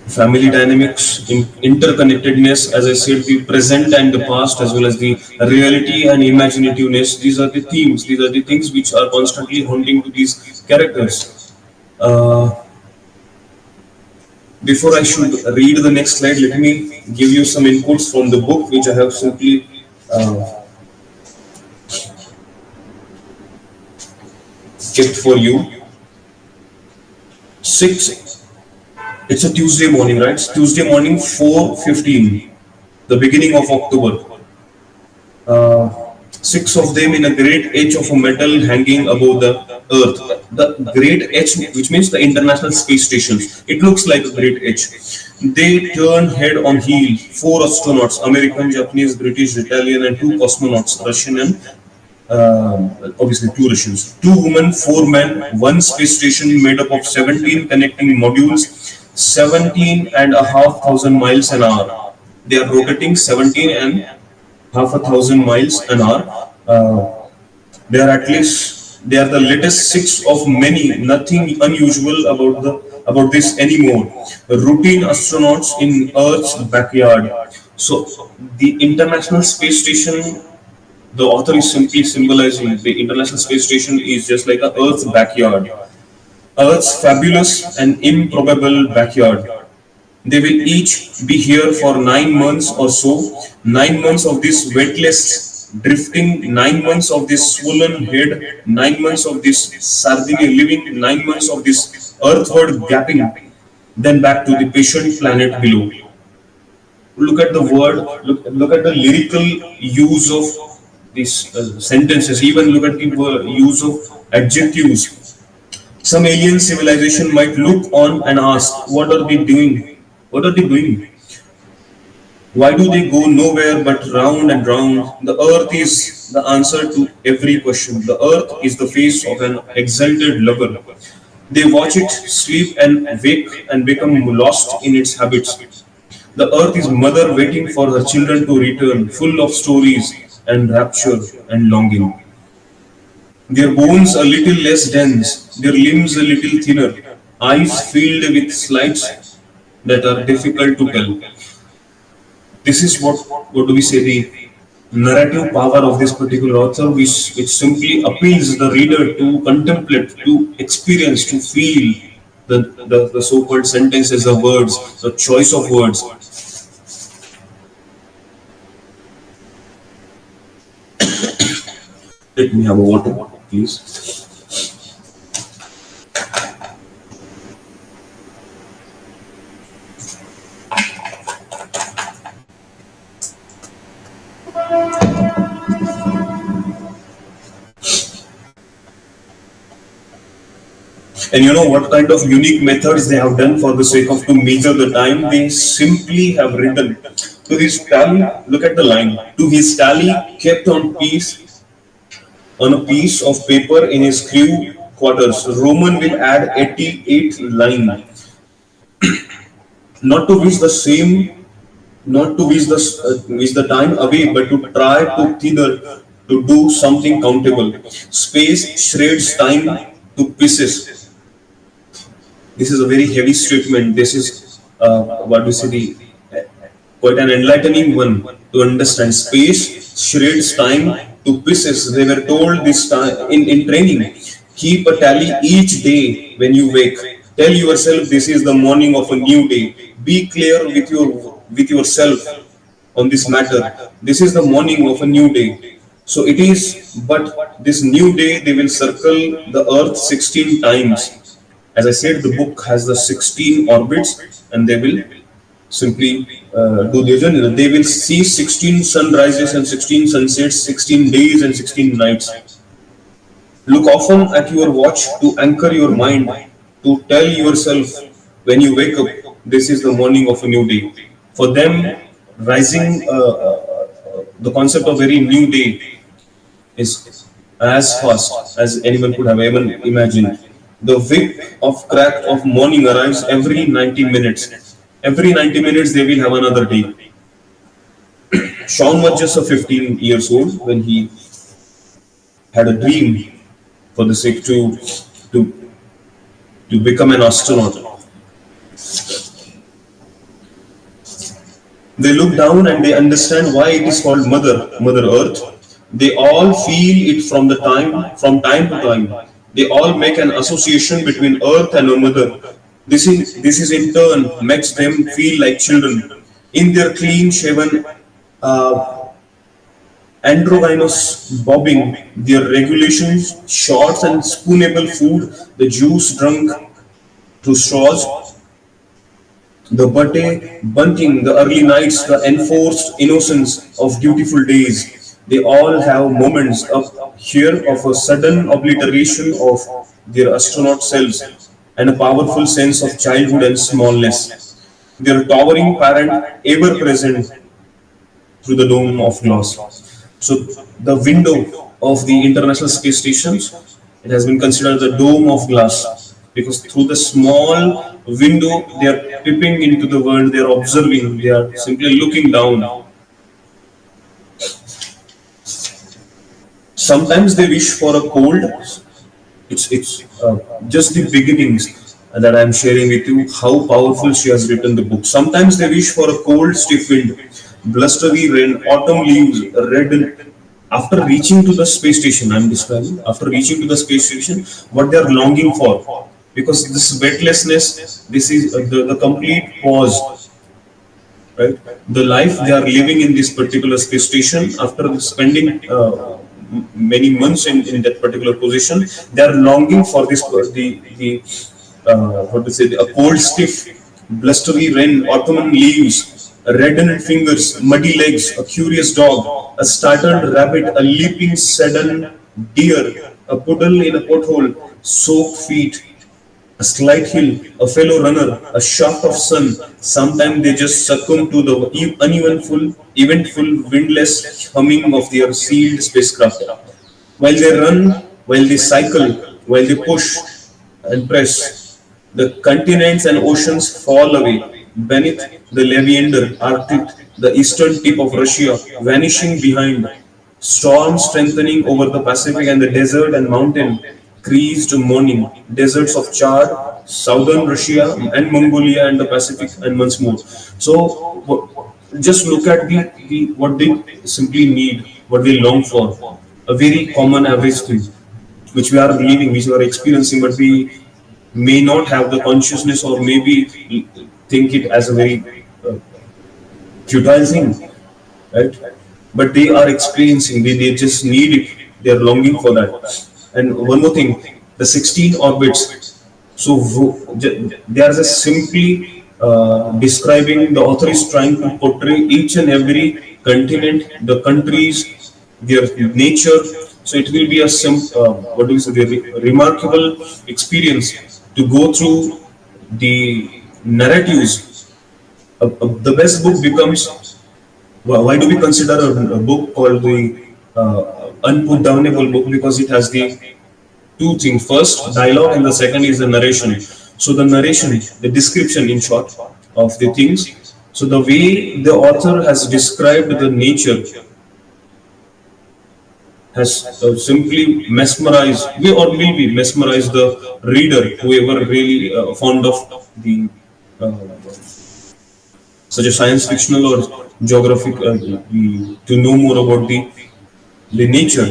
family dynamics, interconnectedness, as I said, the present and the past, as well as the reality and imaginativeness. These are the themes, these are the things which are constantly haunting to these characters. Before I should read the next slide, let me give you some inputs from the book, which I have simply kept for you. It's a Tuesday morning, right? It's Tuesday morning, 4:15, the beginning of October. Six of them in a great edge of a metal hanging above the earth. The great edge, which means the international space stations. It looks like a great edge. They turn head on heel. Four astronauts, American, Japanese, British, Italian, and two cosmonauts, Russian and obviously two Russians. Two women, four men, one space station made up of 17 connecting modules, 17,500 miles an hour. They are rotating 17 and half a thousand miles an hour. They are at least they are the latest six of many. Nothing unusual about this anymore. Routine astronauts in Earth's backyard. So the International Space Station, the author is simply symbolizing the International Space Station is just like a Earth's backyard. Earth's fabulous and improbable backyard. They will each be here for 9 months or so. 9 months of this weightless drifting, 9 months of this swollen head, 9 months of this Sardinia living, 9 months of this earthward gapping, then back to the patient planet below. Look at the word, look at the lyrical use of these sentences, even look at the use of adjectives. Some alien civilization might look on and ask, what are they doing? What are they doing? Why do they go nowhere but round and round? The earth is the answer to every question. The earth is the face of an exalted lover. They watch it sleep and wake and become lost in its habits. The earth is mother waiting for her children to return, full of stories and rapture and longing. Their bones a little less dense, their limbs a little thinner, eyes filled with slights that are difficult to tell. This is what do we say, the narrative power of this particular author, which simply appeals the reader to contemplate, to experience, to feel the so-called sentences, the words, the choice of words. Let me have a water, please. And you know what kind of unique methods they have done for the sake of to measure the time? They simply have written to his tally, look at the line, to his tally kept on a piece of paper in his crew quarters. Roman will add 88 line, not to wish the same, not to wish the time away, but to try to thither to do something countable. Space shreds time to pieces. This is a very heavy statement. This is what we say, the quite an enlightening one to understand. Space shreds time to pieces. They were told this time in training. Keep a tally each day when you wake. Tell yourself this is the morning of a new day. Be clear with yourself on this matter. This is the morning of a new day. So it is, but this new day they will circle the earth 16 times. As I said, the book has the 16 orbits, and they will simply do their journey. They will see 16 sunrises and 16 sunsets, 16 days and 16 nights. Look often at your watch to anchor your mind, to tell yourself when you wake up, this is the morning of a new day. For them, rising, the concept of very new day is as fast as anyone could have ever imagined. The whip of crack of morning arrives every 90 minutes. Every 90 minutes they will have another day. Sean was just a 15 years old when he had a dream for the sake to to become an astronaut. They look down and they understand why it is called Mother Earth. They all feel it from time to time. They all make an association between Earth and a mother. This is in turn makes them feel like children. In their clean-shaven, androgynous bobbing, their regulations, shorts and spoonable food, the juice drunk through straws, the butte bunting, the early nights, the enforced innocence of beautiful days. They all have moments up here of a sudden obliteration of their astronaut selves and a powerful sense of childhood and smallness. Their towering parent ever present through the dome of glass. So the window of the International Space Stations, it has been considered the dome of glass. because through the small window they are peeping into the world, they are observing, they are simply looking down. Sometimes they wish for a cold. It's just the beginnings that I'm sharing with you. How powerful she has written the book. Sometimes they wish for a cold, stiff wind, blustery rain, autumn leaves, red. After reaching to the space station, I'm describing. After reaching to the space station, what they are longing for, because this wetlessness, this is the complete pause, right? The life they are living in this particular space station after spending many months in that particular position, they are longing for this the what to say, a cold stiff blustery rain, autumn leaves, reddened fingers, muddy legs, a curious dog, a startled rabbit, a leaping sudden deer, a puddle in a pothole, soaked feet, a slight hill, a fellow runner, a shaft of sun. Sometimes they just succumb to the eventful, windless humming of their sealed spacecraft. While they run, while they cycle, while they push and press, the continents and oceans fall away beneath the Leviander, Arctic, the eastern tip of Russia, vanishing behind. Storms strengthening over the Pacific and the desert and mountain, creased morning, deserts of Chad, southern Russia and Mongolia and the Pacific and once more. So just look at the what they simply need, what they long for. A very common average thing, which we are living, which we are experiencing, but we may not have the consciousness or maybe think it as a very futile thing, right? But they are experiencing, they just need it, they are longing for that. And one more thing, the 16 orbits. So they are just simply describing, the author is trying to portray each and every continent, the countries, their nature. So it will be a what do you say, the remarkable experience to go through the narratives. The best book becomes, why do we consider a book called the unputdownable book? Because it has the two things. First, dialogue, and the second is the narration. So the narration, the description in short of the things. So the way the author has described the nature has simply mesmerized, we or will be mesmerized the reader, whoever really fond of the such a science fictional or geographic, to know more about the nature.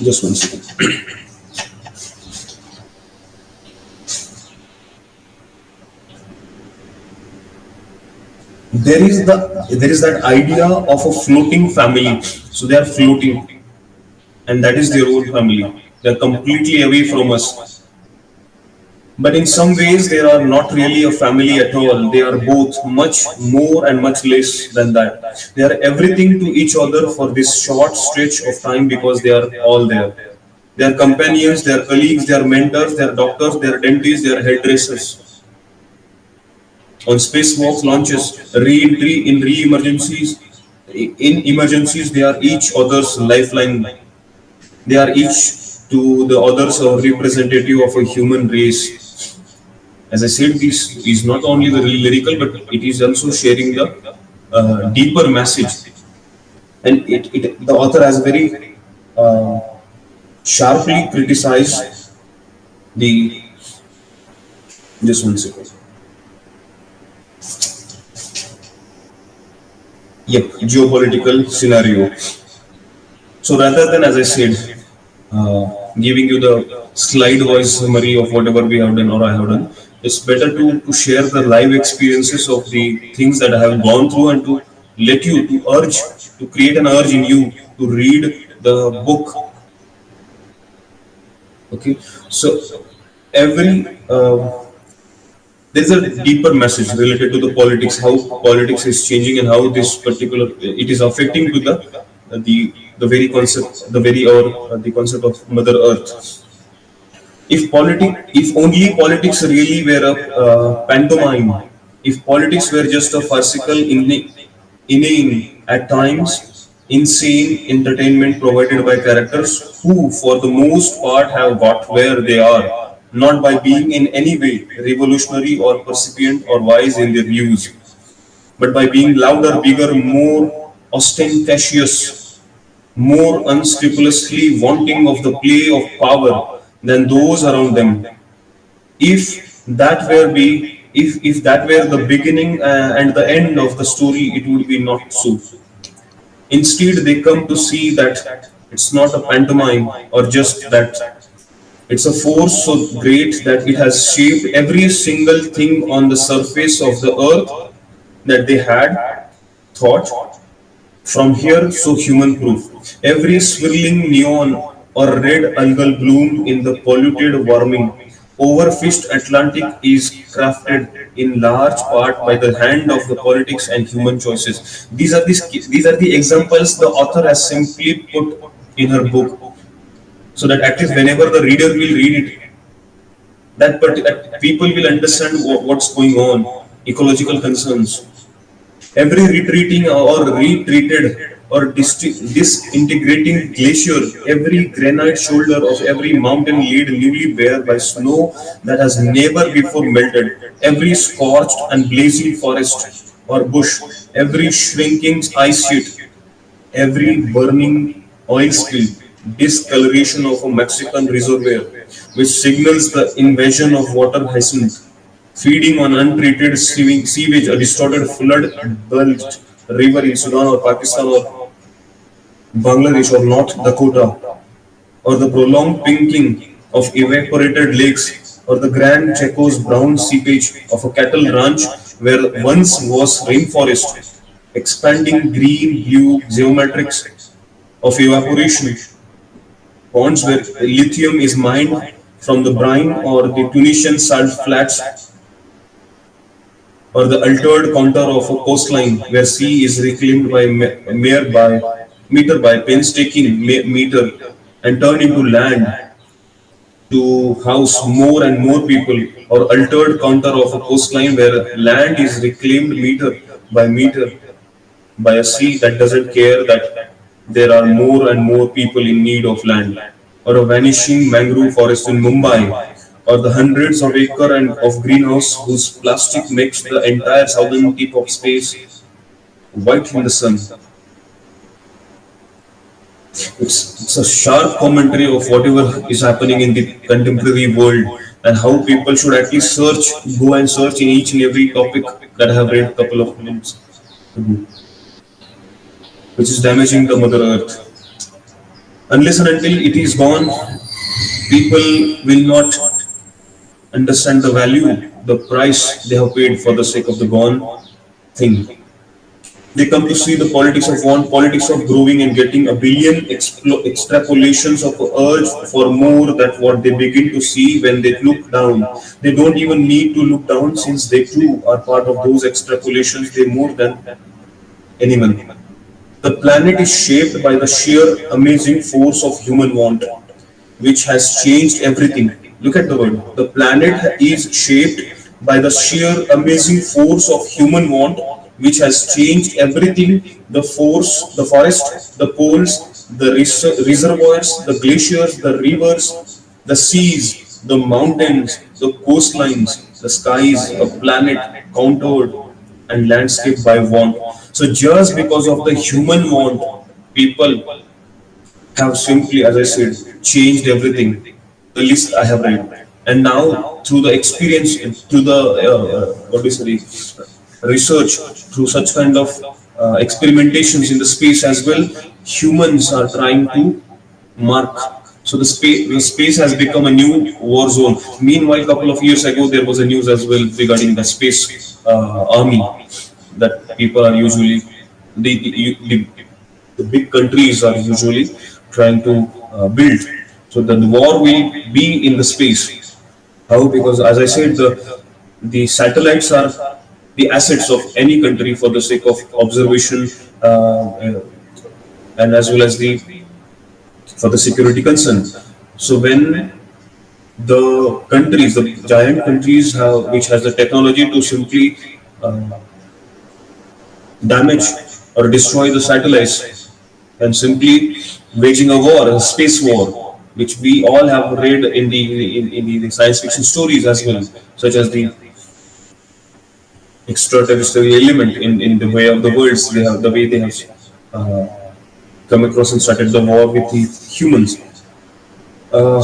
Just one second. There is that idea of a floating family. So they are floating, and that is their own family. They are completely away from us. But in some ways, they are not really a family at all. They are both much more and much less than that. They are everything to each other for this short stretch of time because they are all there. They are companions, they are colleagues, they are mentors, they are doctors, they are dentists, they are hairdressers. On spacewalks, launches, re-entry in re-emergencies, in emergencies, they are each other's lifeline. They are each to the others a representative of a human race. As I said, this is not only the lyrical, but it is also sharing the deeper message. And the author has very sharply criticized the, just one second. Yep, geopolitical scenario. So rather than, as I said, giving you the slide voice summary of whatever we have done or I have done, it's better to share the live experiences of the things that I have gone through and to let you, to urge, to create an urge in you to read the book. Okay, so every there's a deeper message related to the politics, how politics is changing and how this particular it is affecting to the very concept, the very or the concept of Mother Earth. If only politics really were a pantomime, if politics were just a farcical, inane at times, insane entertainment provided by characters who, for the most part, have got where they are, not by being in any way revolutionary or percipient or wise in their views, but by being louder, bigger, more ostentatious, more unscrupulously wanting of the play of power than those around them. If that were be if that were the beginning and the end of the story, it would be not so. Instead, they come to see that it's not a pantomime or just that it's a force so great that it has shaped every single thing on the surface of the earth that they had thought from here so human proof. Every swirling neon or red algal bloom in the polluted, warming, overfished Atlantic is crafted in large part by the hand of the politics and human choices. These are the examples the author has simply put in her book, so that at least whenever the reader will read it, people will understand what's going on, ecological concerns. Every retreating or retreated or disintegrating glacier, every granite shoulder of every mountain laid newly bare by snow that has never before melted, every scorched and blazing forest or bush, every shrinking ice sheet, every burning oil spill, discoloration of a Mexican reservoir, which signals the invasion of water hyacinth, feeding on untreated sewage, a distorted flood bulged river in Sudan or Pakistan or Bangladesh or North Dakota, or the prolonged pinking of evaporated lakes, or the Grand Chaco's brown seepage of a cattle ranch where once was rainforest, expanding green blue geometrics of evaporation, ponds where lithium is mined from the brine, or the Tunisian salt flats, or the altered contour of a coastline where sea is reclaimed by meter by painstaking meter and turned into land to house more and more people, or altered contour of a coastline where land is reclaimed meter by a sea that doesn't care that there are more and more people in need of land, or a vanishing mangrove forest in Mumbai, or the hundreds of acre and of greenhouse whose plastic makes the entire southern tip of space white in the sun. It's a sharp commentary of whatever is happening in the contemporary world and how people should at least go and search in each and every topic that I have read a couple of minutes ago, which is damaging the Mother Earth. Unless and until it is gone, people will not understand the value, the price they have paid for the sake of the gone thing. They come to see the politics of want, politics of growing and getting a billion extrapolations of urge for more than what they begin to see when they look down. They don't even need to look down since they too are part of those extrapolations, they more than anyone. The planet is shaped by the sheer amazing force of human want, which has changed everything. Look at the word. The planet is shaped by the sheer amazing force of human want, which has changed everything. The force, the forest, the poles, the reservoirs, the glaciers, the rivers, the seas, the mountains, the coastlines, the skies, a planet contoured and landscaped by want. So just because of the human want, people have simply, as I said, changed everything. The list I have read, and now through the experience, through the what is the research, through such kind of experimentations in the space as well, humans are trying to mark. So the space has become a new war zone. Meanwhile, a couple of years ago, there was a news as well regarding the space army that people are usually the, the big countries are usually trying to build. So the war will be in the space. How? Because as I said, the satellites are the assets of any country for the sake of observation and as well as the for the security concern. So when the countries, the giant countries, which has the technology to simply uh, damage or destroy the satellites, and simply waging a war, a space war, which we all have read in the science fiction stories as well, such as the extraterrestrial element in the way of the worlds. They have the way they have uh, come across and started the war with the humans. Uh,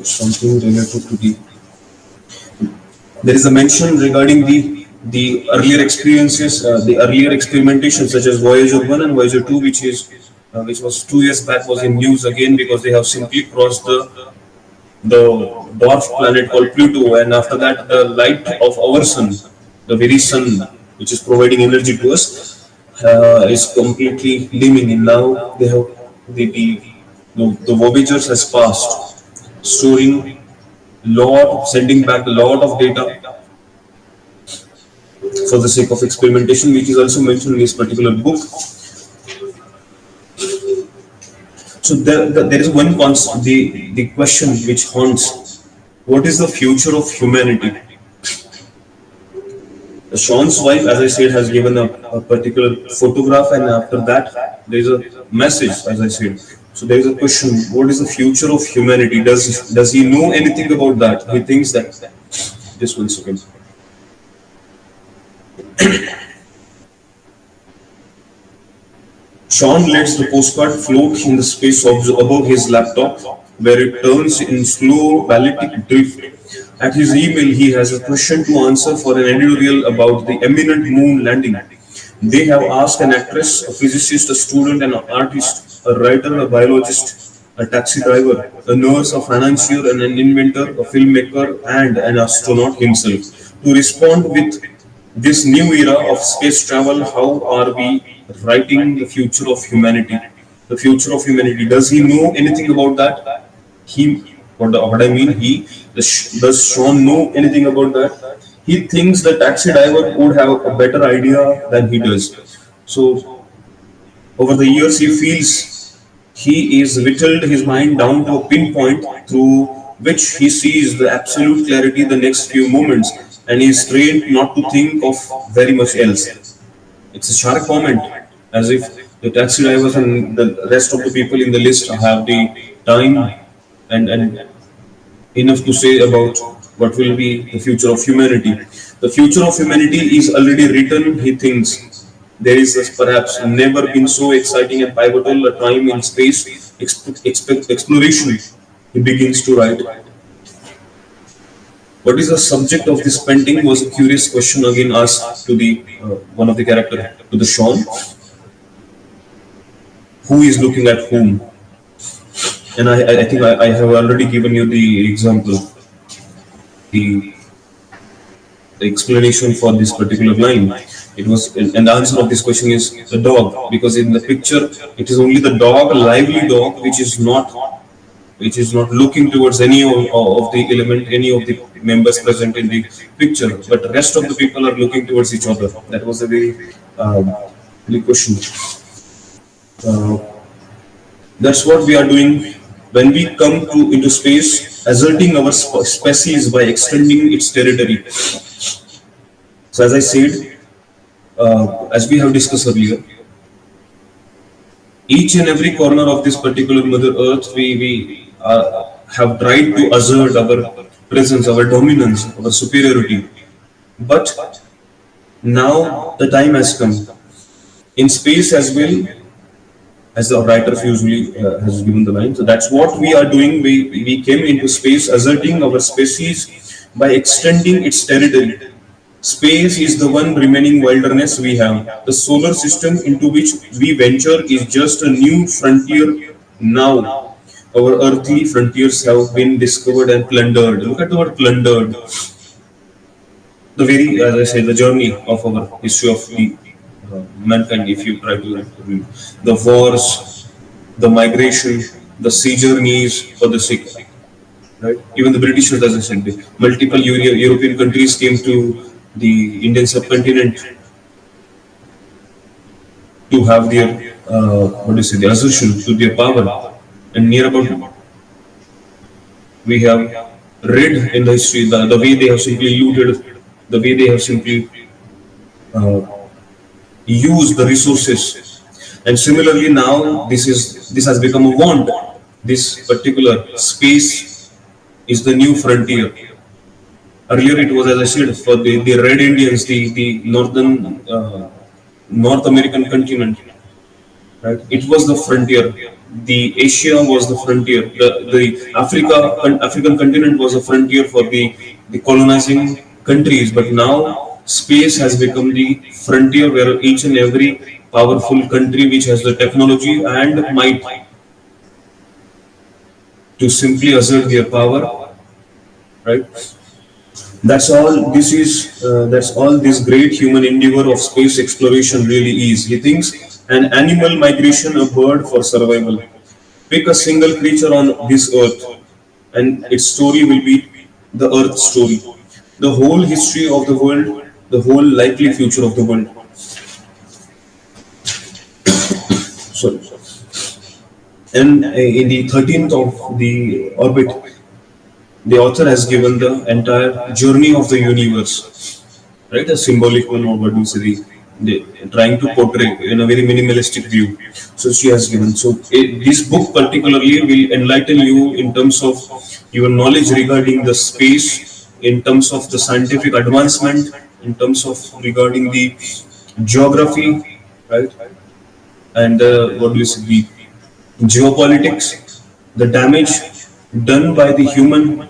Something related to there is a mention regarding the earlier experiences, the earlier experimentation, such as Voyager 1 and Voyager 2, which was 2 years back, was in news again because they have simply crossed the dwarf planet called Pluto, and after that, the light of our sun, the very sun which is providing energy to us, is completely dimming, and now they have the Voyagers has passed, storing sending back a lot of data for the sake of experimentation, which is also mentioned in this particular book. So there is one concept, the question which haunts: what is the future of humanity? Sean's wife, as I said, has given a particular photograph, and after that, there is a message, as I said. So there is a question: what is the future of humanity? Does he know anything about that? He thinks that. Just 1 second. Sean lets the postcard float in the space above his laptop, where it turns in slow ballistic drift. At his email, he has a question to answer for an editorial about the imminent moon landing. They have asked an actress, a physicist, a student, an artist, a writer, a biologist, a taxi driver, a nurse, a financier, and an inventor, a filmmaker, and an astronaut himself to respond with this new era of space travel. How are we writing the future of humanity? The future of humanity. Does he know anything about that? What I mean, does Sean know anything about that? He thinks the taxi driver would have a better idea than he does. So over the years, he feels he is whittled his mind down to a pinpoint through which he sees the absolute clarity the next few moments, and he is trained not to think of very much else. It's a sharp comment, as if the taxi drivers and the rest of the people in the list have the time and enough to say about what will be the future of humanity. The future of humanity is already written, he thinks. There is perhaps never been so exciting and pivotal a time in space exploration, he begins to write. What is the subject of this painting was a curious question again asked to the one of the character, to the Sean. Who is looking at whom? And I think I have already given you the example, the, the explanation for this particular line. It was, and the answer of this question is the dog, because in the picture it is only the dog, a lively dog, which is not looking towards any of the element, any of the members present in the picture, but the rest of the people are looking towards each other. That was a very big question. That's what we are doing when we come into space, asserting our species by extending its territory. So as I said, as we have discussed earlier, each and every corner of this particular Mother Earth, we have tried to assert our presence, our dominance, our superiority. But now the time has come. In space as well, as the writer usually has given the line. So that's what we are doing. We came into space asserting our species by extending its territory. Space is the one remaining wilderness we have. The solar system into which we venture is just a new frontier now. Our earthly frontiers have been discovered and plundered. Look at the word plundered. The very, as I say, the journey of our history of the mankind, if you try to read the wars, the migration, the sea journeys for the sick, right? Even the Britishers, as I said, the multiple European countries came to the Indian subcontinent to have their the assertion to their power, and near about we have read in the history, the way they have simply looted, the way they have simply uh, used the resources. And similarly, now this has become a want. This particular space is the new frontier. Earlier, it was, as I said, for the Red Indians, the northern North American continent, right? It was the frontier. The Asia was the frontier. The African continent was a frontier for the colonizing countries. But now space has become the frontier where each and every powerful country which has the technology and might to simply assert their power, right? That's all this great human endeavor of space exploration really is. He thinks an animal migration, a bird for survival. Pick a single creature on this earth, and its story will be the earth story. The whole history of the world, the whole likely future of the world. Sorry. And in the 13th of the orbit, the author has given the entire journey of the universe, right? A symbolic one, or what do you say, trying to portray in a very minimalistic view. So she has given. So this book particularly will enlighten you in terms of your knowledge regarding the space, in terms of the scientific advancement, in terms of regarding the geography, right? And what do you say, the geopolitics, the damage done by the humans,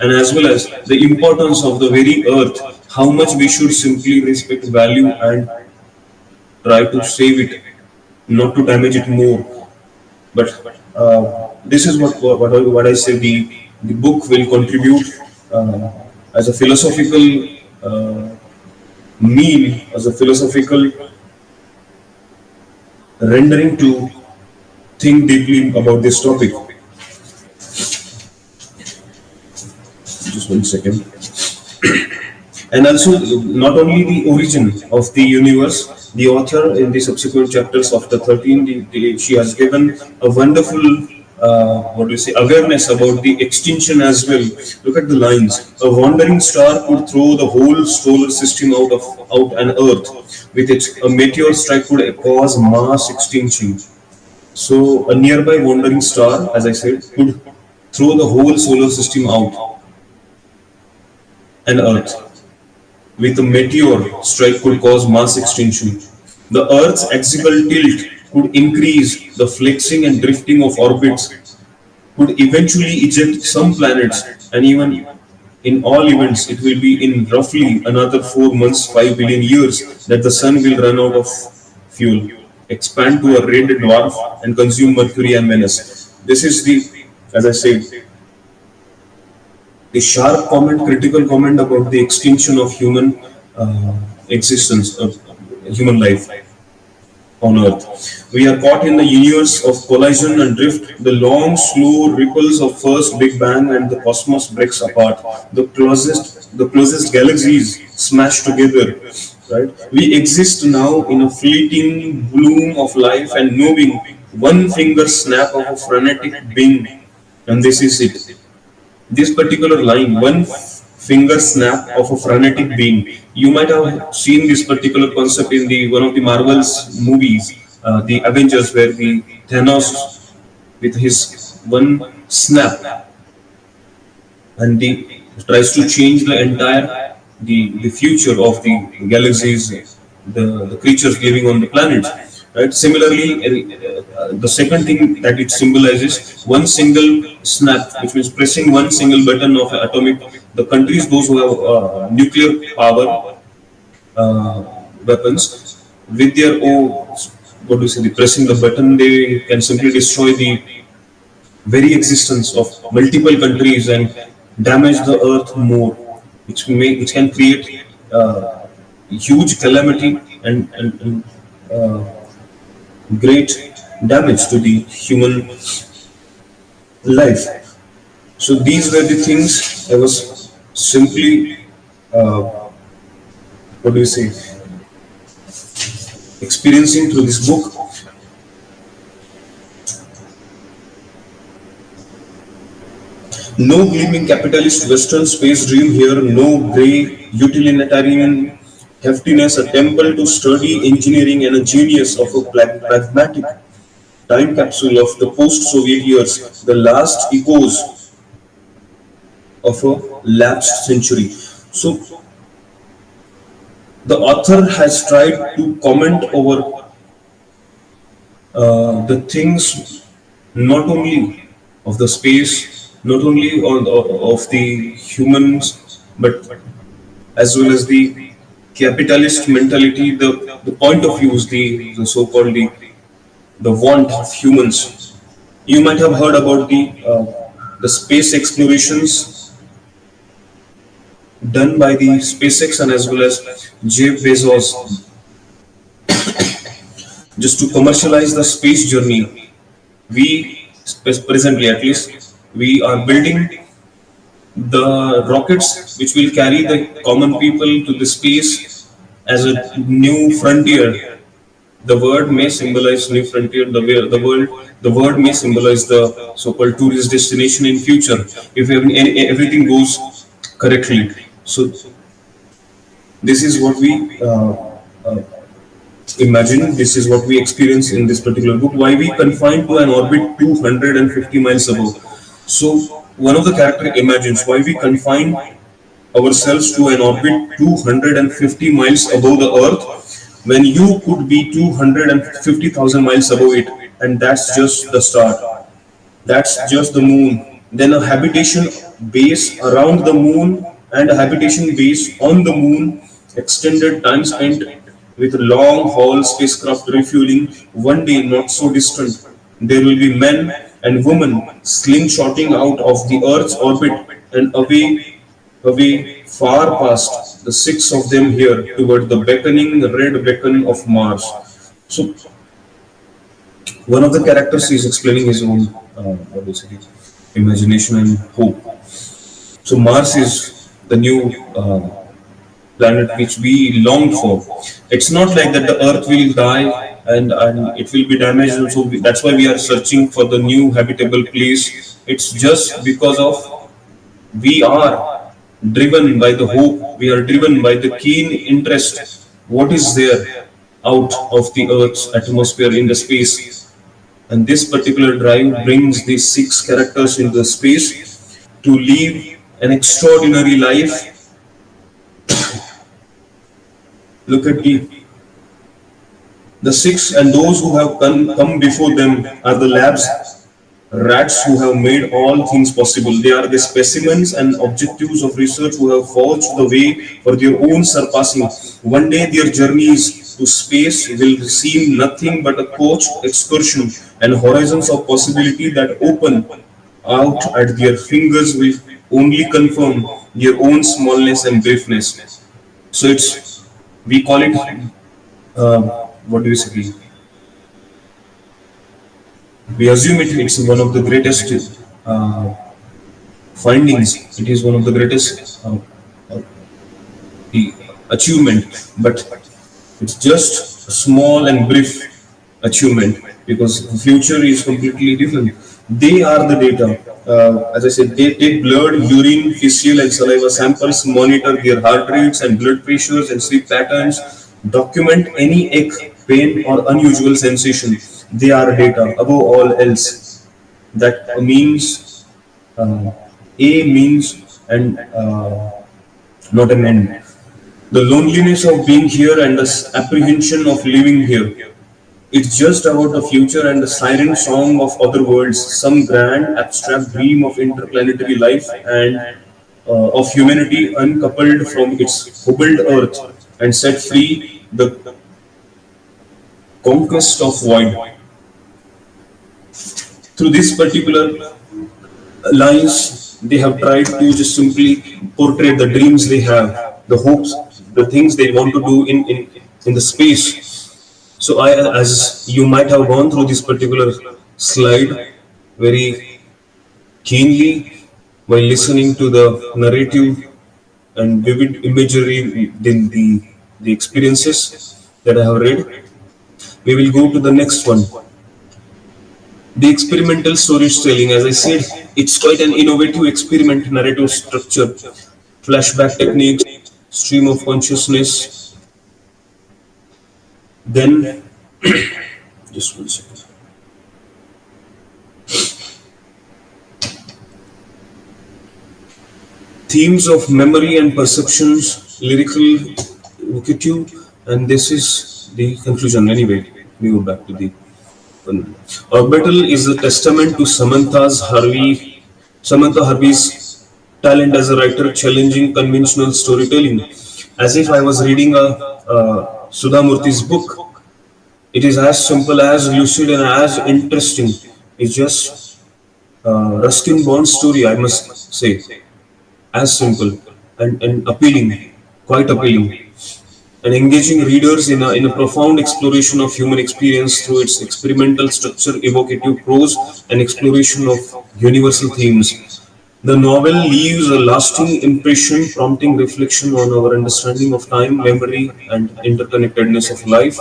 and as well as the importance of the very earth, how much we should simply respect, value, and try to save it, not to damage it more. But this is what I say. The book will contribute as a philosophical mean, as a philosophical rendering to think deeply about this topic. Just 1 second. And also, not only the origin of the universe, the author in the subsequent chapters of the 13, she has given a wonderful, what do you say, awareness about the extinction as well. Look at the lines. A wandering star could throw the whole solar system out an Earth. With it, a meteor strike could cause mass extinction. So a nearby wandering star, as I said, could throw the whole solar system out and Earth. With a meteor strike could cause mass extinction. The Earth's axial tilt could increase the flexing and drifting of orbits, could eventually eject some planets, and even in all events, it will be in roughly another 4 months, 5 billion years that the sun will run out of fuel, expand to a red dwarf, and consume Mercury and Venus. This is as I said, the sharp comment, critical comment about the extinction of human existence, of human life on Earth. We are caught in the universe of collision and drift, the long, slow ripples of first Big Bang, and the cosmos breaks apart. The closest galaxies smash together. Right? We exist now in a fleeting bloom of life, and knowing one finger snap of a frenetic being, and this is it. This particular line, one finger snap of a frenetic being. You might have seen this particular concept in the one of the Marvel's movies, the Avengers, where the Thanos with his one snap and the tries to change the entire the future of the galaxies, the creatures living on the planet. Right. Similarly, the second thing that it symbolizes, one single snap, which means pressing one single button of an atomic. The countries, those who have nuclear power weapons, with their own, what do you say, the pressing the button, they can simply destroy the very existence of multiple countries and damage the earth more, which can create huge calamity and great damage to the human life. So these were the things I was simply, what do you say, experiencing through this book. No gleaming capitalist Western space dream here, no grey utilitarian heftiness, a temple to sturdy engineering and a genius of a pragmatic time capsule of the post-Soviet years, the last echoes of a lapsed century. So the author has tried to comment over the things not only of the space, not only of the humans, but as well as the capitalist mentality, the point of view is the so-called the want of humans. You might have heard about the space explorations done by the SpaceX and as well as Jeff Bezos just to commercialize the space journey. We presently at least we are building the rockets which will carry the common people to the space as a new frontier. The word may symbolize new frontier. The word may symbolize the so-called tourist destination in future if everything goes correctly. So this is what we imagine. This is what we experience in this particular book. Why we confined to an orbit 250 miles above. So one of the character imagines why we confine ourselves to an orbit 250 miles above the Earth when you could be 250,000 miles above it, and that's just the start. That's just the moon. Then a habitation base around the moon and a habitation base on the moon, extended time spent with long haul spacecraft refueling. One day, not so distant, there will be men and women slingshotting out of the Earth's orbit and away, far past the six of them here toward the beckoning red beacon of Mars. So one of the characters is explaining his own imagination and hope. So Mars is the new planet which we long for. It's not like that the Earth will die and it will be damaged, and so that's why we are searching for the new habitable place. It's just because of we are driven by the hope, we are driven by the keen interest. What is there out of the Earth's atmosphere in the space? And this particular drive brings these six characters into the space to live an extraordinary life. Look at the six, and those who have come before them are the labs rats who have made all things possible. They are the specimens and objectives of research who have forged the way for their own surpassing. One day their journeys to space will seem nothing but a coached excursion, and horizons of possibility that open out at their fingers will only confirm their own smallness and briefness. So we call it, what do we say? We assume it's one of the greatest findings. It is one of the greatest achievement, but it's just a small and brief achievement because the future is completely different. They are the data. As I said, they take blood, urine, fecal, and saliva samples, monitor their heart rates and blood pressures and sleep patterns, document any ache, pain, or unusual sensation. They are data above all else. That means A means and not an end. The loneliness of being here and the apprehension of living here. It's just about the future and the siren song of other worlds, some grand abstract dream of interplanetary life and of humanity uncoupled from its hobbled earth and set free the conquest of void. Through this particular lines, they have tried to just simply portray the dreams they have, the hopes, the things they want to do in the space. So as you might have gone through this particular slide very keenly while listening to the narrative and vivid imagery in the experiences that I have read, we will go to the next one. The experimental storytelling, as I said, it's quite an innovative experiment, narrative structure, flashback techniques, stream of consciousness. Then, just 1 second. Themes of memory and perceptions, lyrical evocative, and this is the conclusion. Anyway, we go back to the one. Orbital is a testament to Samantha Harvey's talent as a writer, challenging conventional storytelling. As if I was reading Sudha Murthy's book. It is as simple, as lucid, and as interesting. It's just Ruskin Bond's story, I must say. As simple and appealing, quite appealing, and engaging readers in a profound exploration of human experience through its experimental structure, evocative prose, and exploration of universal themes. The novel leaves a lasting impression, prompting reflection on our understanding of time, memory, and interconnectedness of life.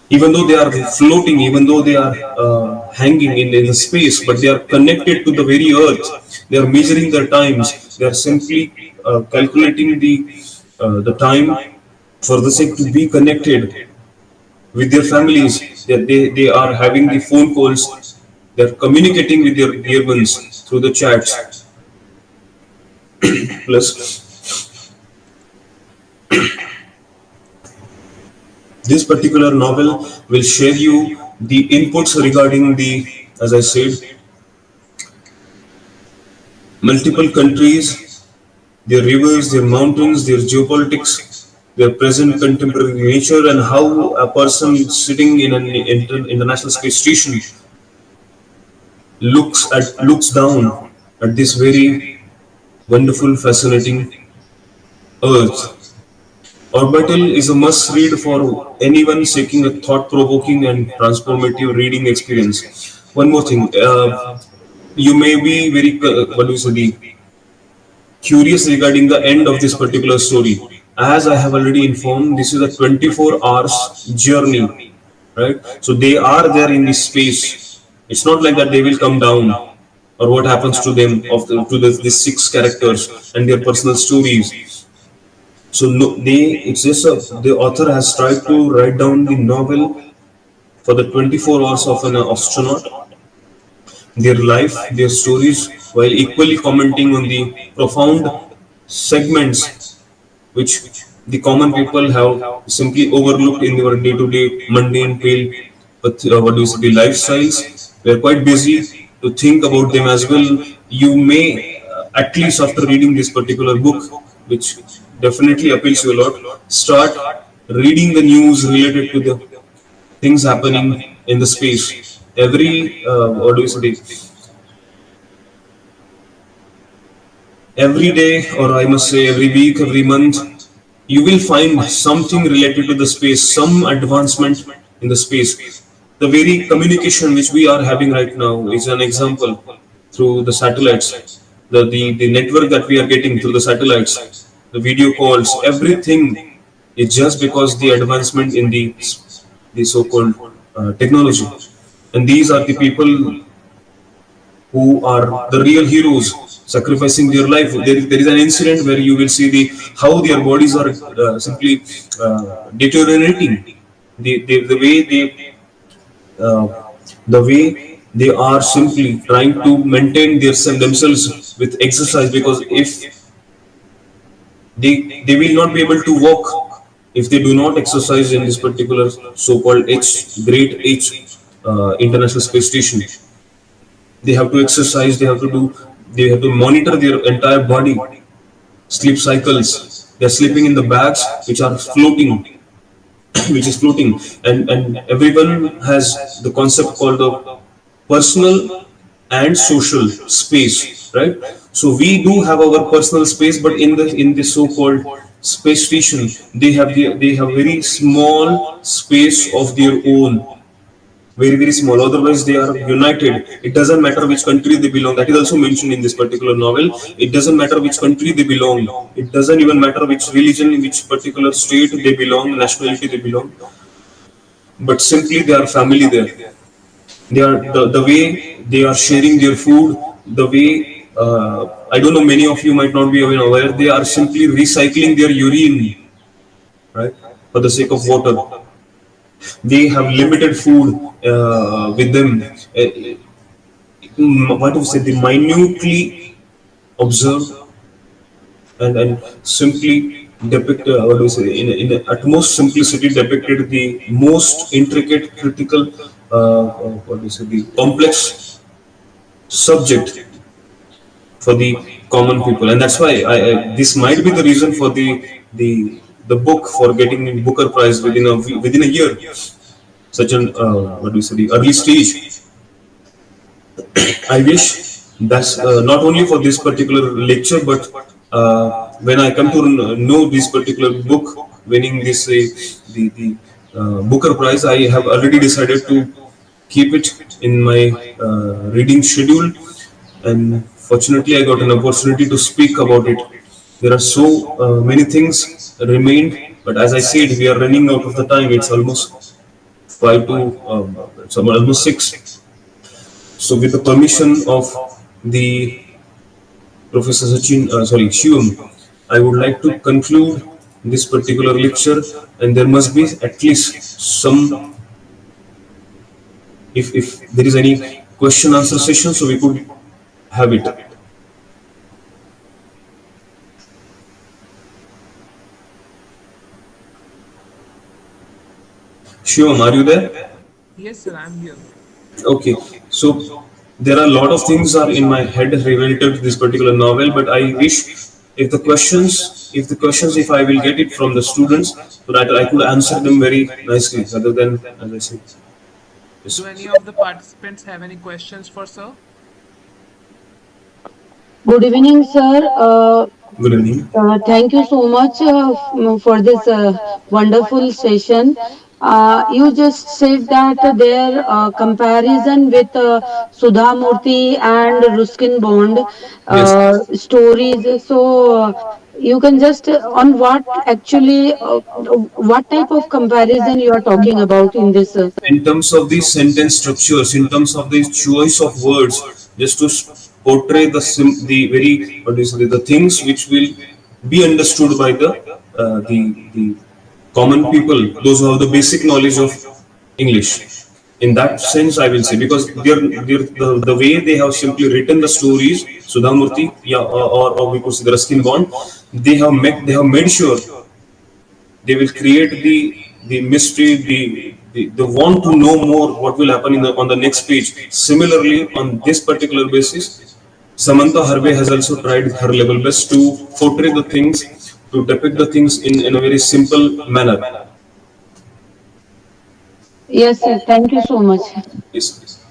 Even though they are floating, even though they are hanging in the space, but they are connected to the very earth. They are measuring their times. They are simply calculating the time for the sake to be connected with their families. They are having the phone calls. They are communicating with their dear ones through the chats. Plus, this particular novel will share you the inputs regarding the, as I said, multiple countries, their rivers, their mountains, their geopolitics, their present contemporary nature, and how a person sitting in an international space station looks down at this very wonderful, fascinating Earth. Orbital is a must-read for anyone seeking a thought-provoking and transformative reading experience. One more thing, you may be very what do you say, curious regarding the end of this particular story. As I have already informed, this is a 24 hours journey, right? So they are there in this space. It's not like that they will come down, or what happens to them these 6 characters and their personal stories. So no, it's just the author has tried to write down the novel for the 24 hours of an astronaut, their life, their stories, while equally commenting on the profound segments which the common people have simply overlooked in their day-to-day mundane, pale, but what do you say, the lifestyles. We are quite busy to think about them as well. You may, at least after reading this particular book, which definitely appeals to you a lot, start reading the news related to the things happening in the space. Every what do you say, every day, or I must say every week, every month, you will find something related to the space, some advancement in the space. The very communication which we are having right now is an example through the satellites, the network that we are getting through the satellites, the video calls, everything is just because the advancement in the so-called technology. And these are the people who are the real heroes, sacrificing their life. There is an incident where you will see how their bodies are simply deteriorating. The way uh, the way they are simply trying to maintain themselves with exercise, because if they will not be able to walk if they do not exercise in this particular so-called great H International Space Station. They have to exercise, they have to monitor their entire body, sleep cycles. They are sleeping in the bags which are floating, which is floating, and everyone has the concept called the personal and social space, right? So we do have our personal space, but in the so-called space station, they have very small space of their own, very small. Otherwise they are united. It doesn't matter which country they belong. That is also mentioned in this particular novel. It doesn't matter which country they belong. It doesn't even matter which religion, in which particular state they belong, nationality they belong, but simply they are family there. They are the way they are sharing their food, the way I don't know, many of you might not be even aware, they are simply recycling their urine, right, for the sake of water. They have limited food with them. What do you say? They minutely observe and simply depict, what do you say, in utmost simplicity depicted the most intricate, critical, what do you say, the complex subject for the common people. And that's why this might be the reason for the book for getting Booker Prize within a year. Such an what do you say, the early stage. I wish that's not only for this particular lecture, but when I come to know this particular book winning this the Booker Prize, I have already decided to keep it in my reading schedule. And fortunately, I got an opportunity to speak about it. There are so many things remained, but as I said, we are running out of the time. It's almost five to it's almost six. So, with the permission of the Professor Sachin, sorry, Shivam, I would like to conclude this particular lecture, and there must be at least some, if there is any question answer session, so we could have it. Shivam, are you there? Yes, sir, I'm here. Okay, so there are a lot of things are in my head related to this particular novel, but I wish if I will get it from the students, so that I could answer them very nicely, rather than, as I said, Do yes. any of the participants have any questions for sir? Good evening, sir. Good evening. Thank you so much for this wonderful session. You just said that their comparison with Sudha Murthy and Ruskin Bond Yes. stories. So you can just on what actually what type of comparison you are talking about in this? In terms of the sentence structures, in terms of the choice of words, just to portray the very, what do you say, the things which will be understood by the common people, those who have the basic knowledge of English. In that sense, I will say, because the way they have simply written the stories, Sudhamurti, yeah, or we could say the Ruskin Bond, they have made sure they will create the mystery, the want to know more what will happen on the next page. Similarly, on this particular basis, Samantha Harvey has also tried her level best to portray the things, to depict the things in a very simple manner. Yes, sir. Thank you so much. Yes.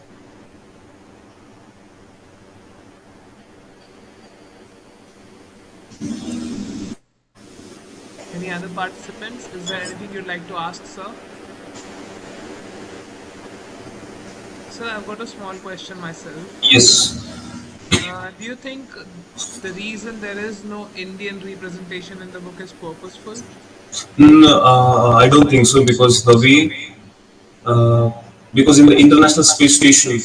Any other participants? Is there anything you'd like to ask, sir? Sir, I've got a small question myself. Yes. Do you think the reason there is no Indian representation in the book is purposeful? I don't think so, because the way, uh, because in the International Space Station,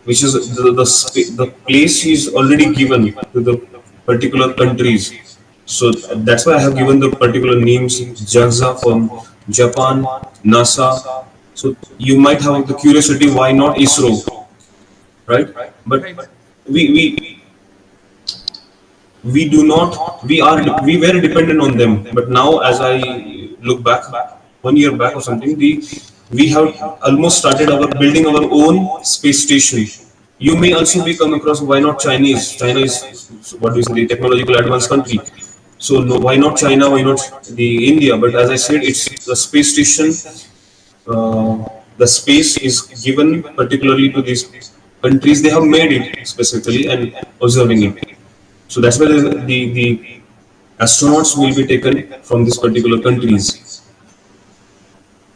which is the place is already given to the particular countries. So that's why I have given the particular names: JAXA from Japan, NASA. So you might have the curiosity, why not ISRO, right? But Right, sir. we we do not we were dependent on them, but now as I look back, 1 year back or something, we have almost started our building our own space station. You may also be come across, why not Chinese? China is, what do you say, the technological advanced country. So no, why not China, why not the India? But as I said, it's the space station, uh, the space is given particularly to these countries. They have made it specifically and observing it. So that's why the astronauts will be taken from these particular countries.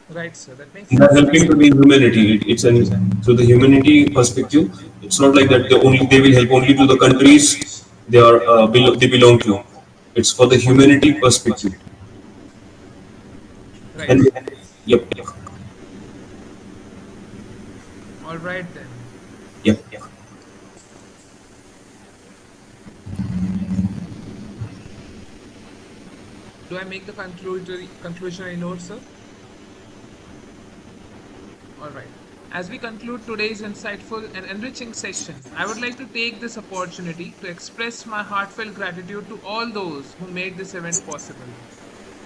Right, sir. That makes They are sense. helping to the humanity. It's an through the humanity perspective. It's not like that they will help only to the countries they belong to. It's for the humanity perspective. Right, And sir. yep. All right then. Yep. Do I make the conclusionary note, sir? All right. As we conclude today's insightful and enriching session, I would like to take this opportunity to express my heartfelt gratitude to all those who made this event possible.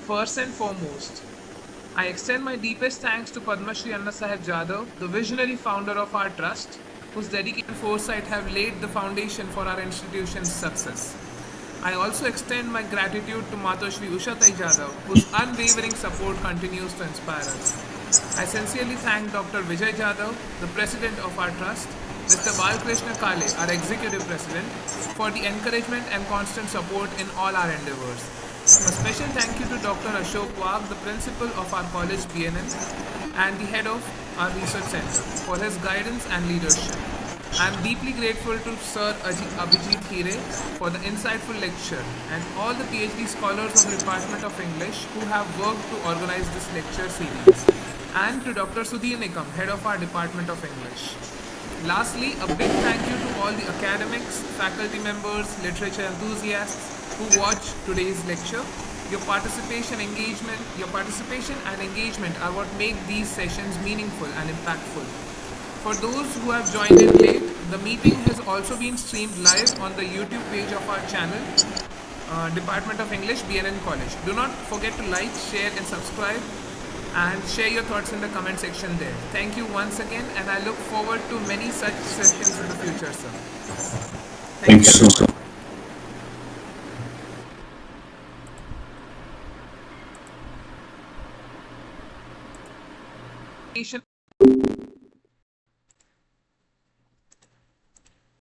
First and foremost, I extend my deepest thanks to Padma Shri Anna Sahib Jadhav, the visionary founder of our trust, whose dedication and foresight have laid the foundation for our institution's success. I also extend my gratitude to Mata Shri Ushatai Jadhav, whose unwavering support continues to inspire us. I sincerely thank Dr. Vijay Jadhav, the president of our trust, Mr. Balkrishna Kale, our executive president, for the encouragement and constant support in all our endeavors. A special thank you to Dr. Ashok Wagh, the principal of our college BNN and the head of our research center, for his guidance and leadership. I am deeply grateful to Sir ABHIJEET HIRAY for the insightful lecture and all the PhD scholars of the Department of English who have worked to organize this lecture series, and to Dr. Sudhir Nikam, head of our Department of English. Lastly, a big thank you to all the academics, faculty members, literature enthusiasts who watched today's lecture. Your participation and engagement are what make these sessions meaningful and impactful. For those who have joined in late, the meeting has also been streamed live on the YouTube page of our channel, Department of English, B.N.N.College. Do not forget to like, share and subscribe, and share your thoughts in the comment section there. Thank you once again, and I look forward to many such sessions in the future, sir. Thank Thank you you so so much.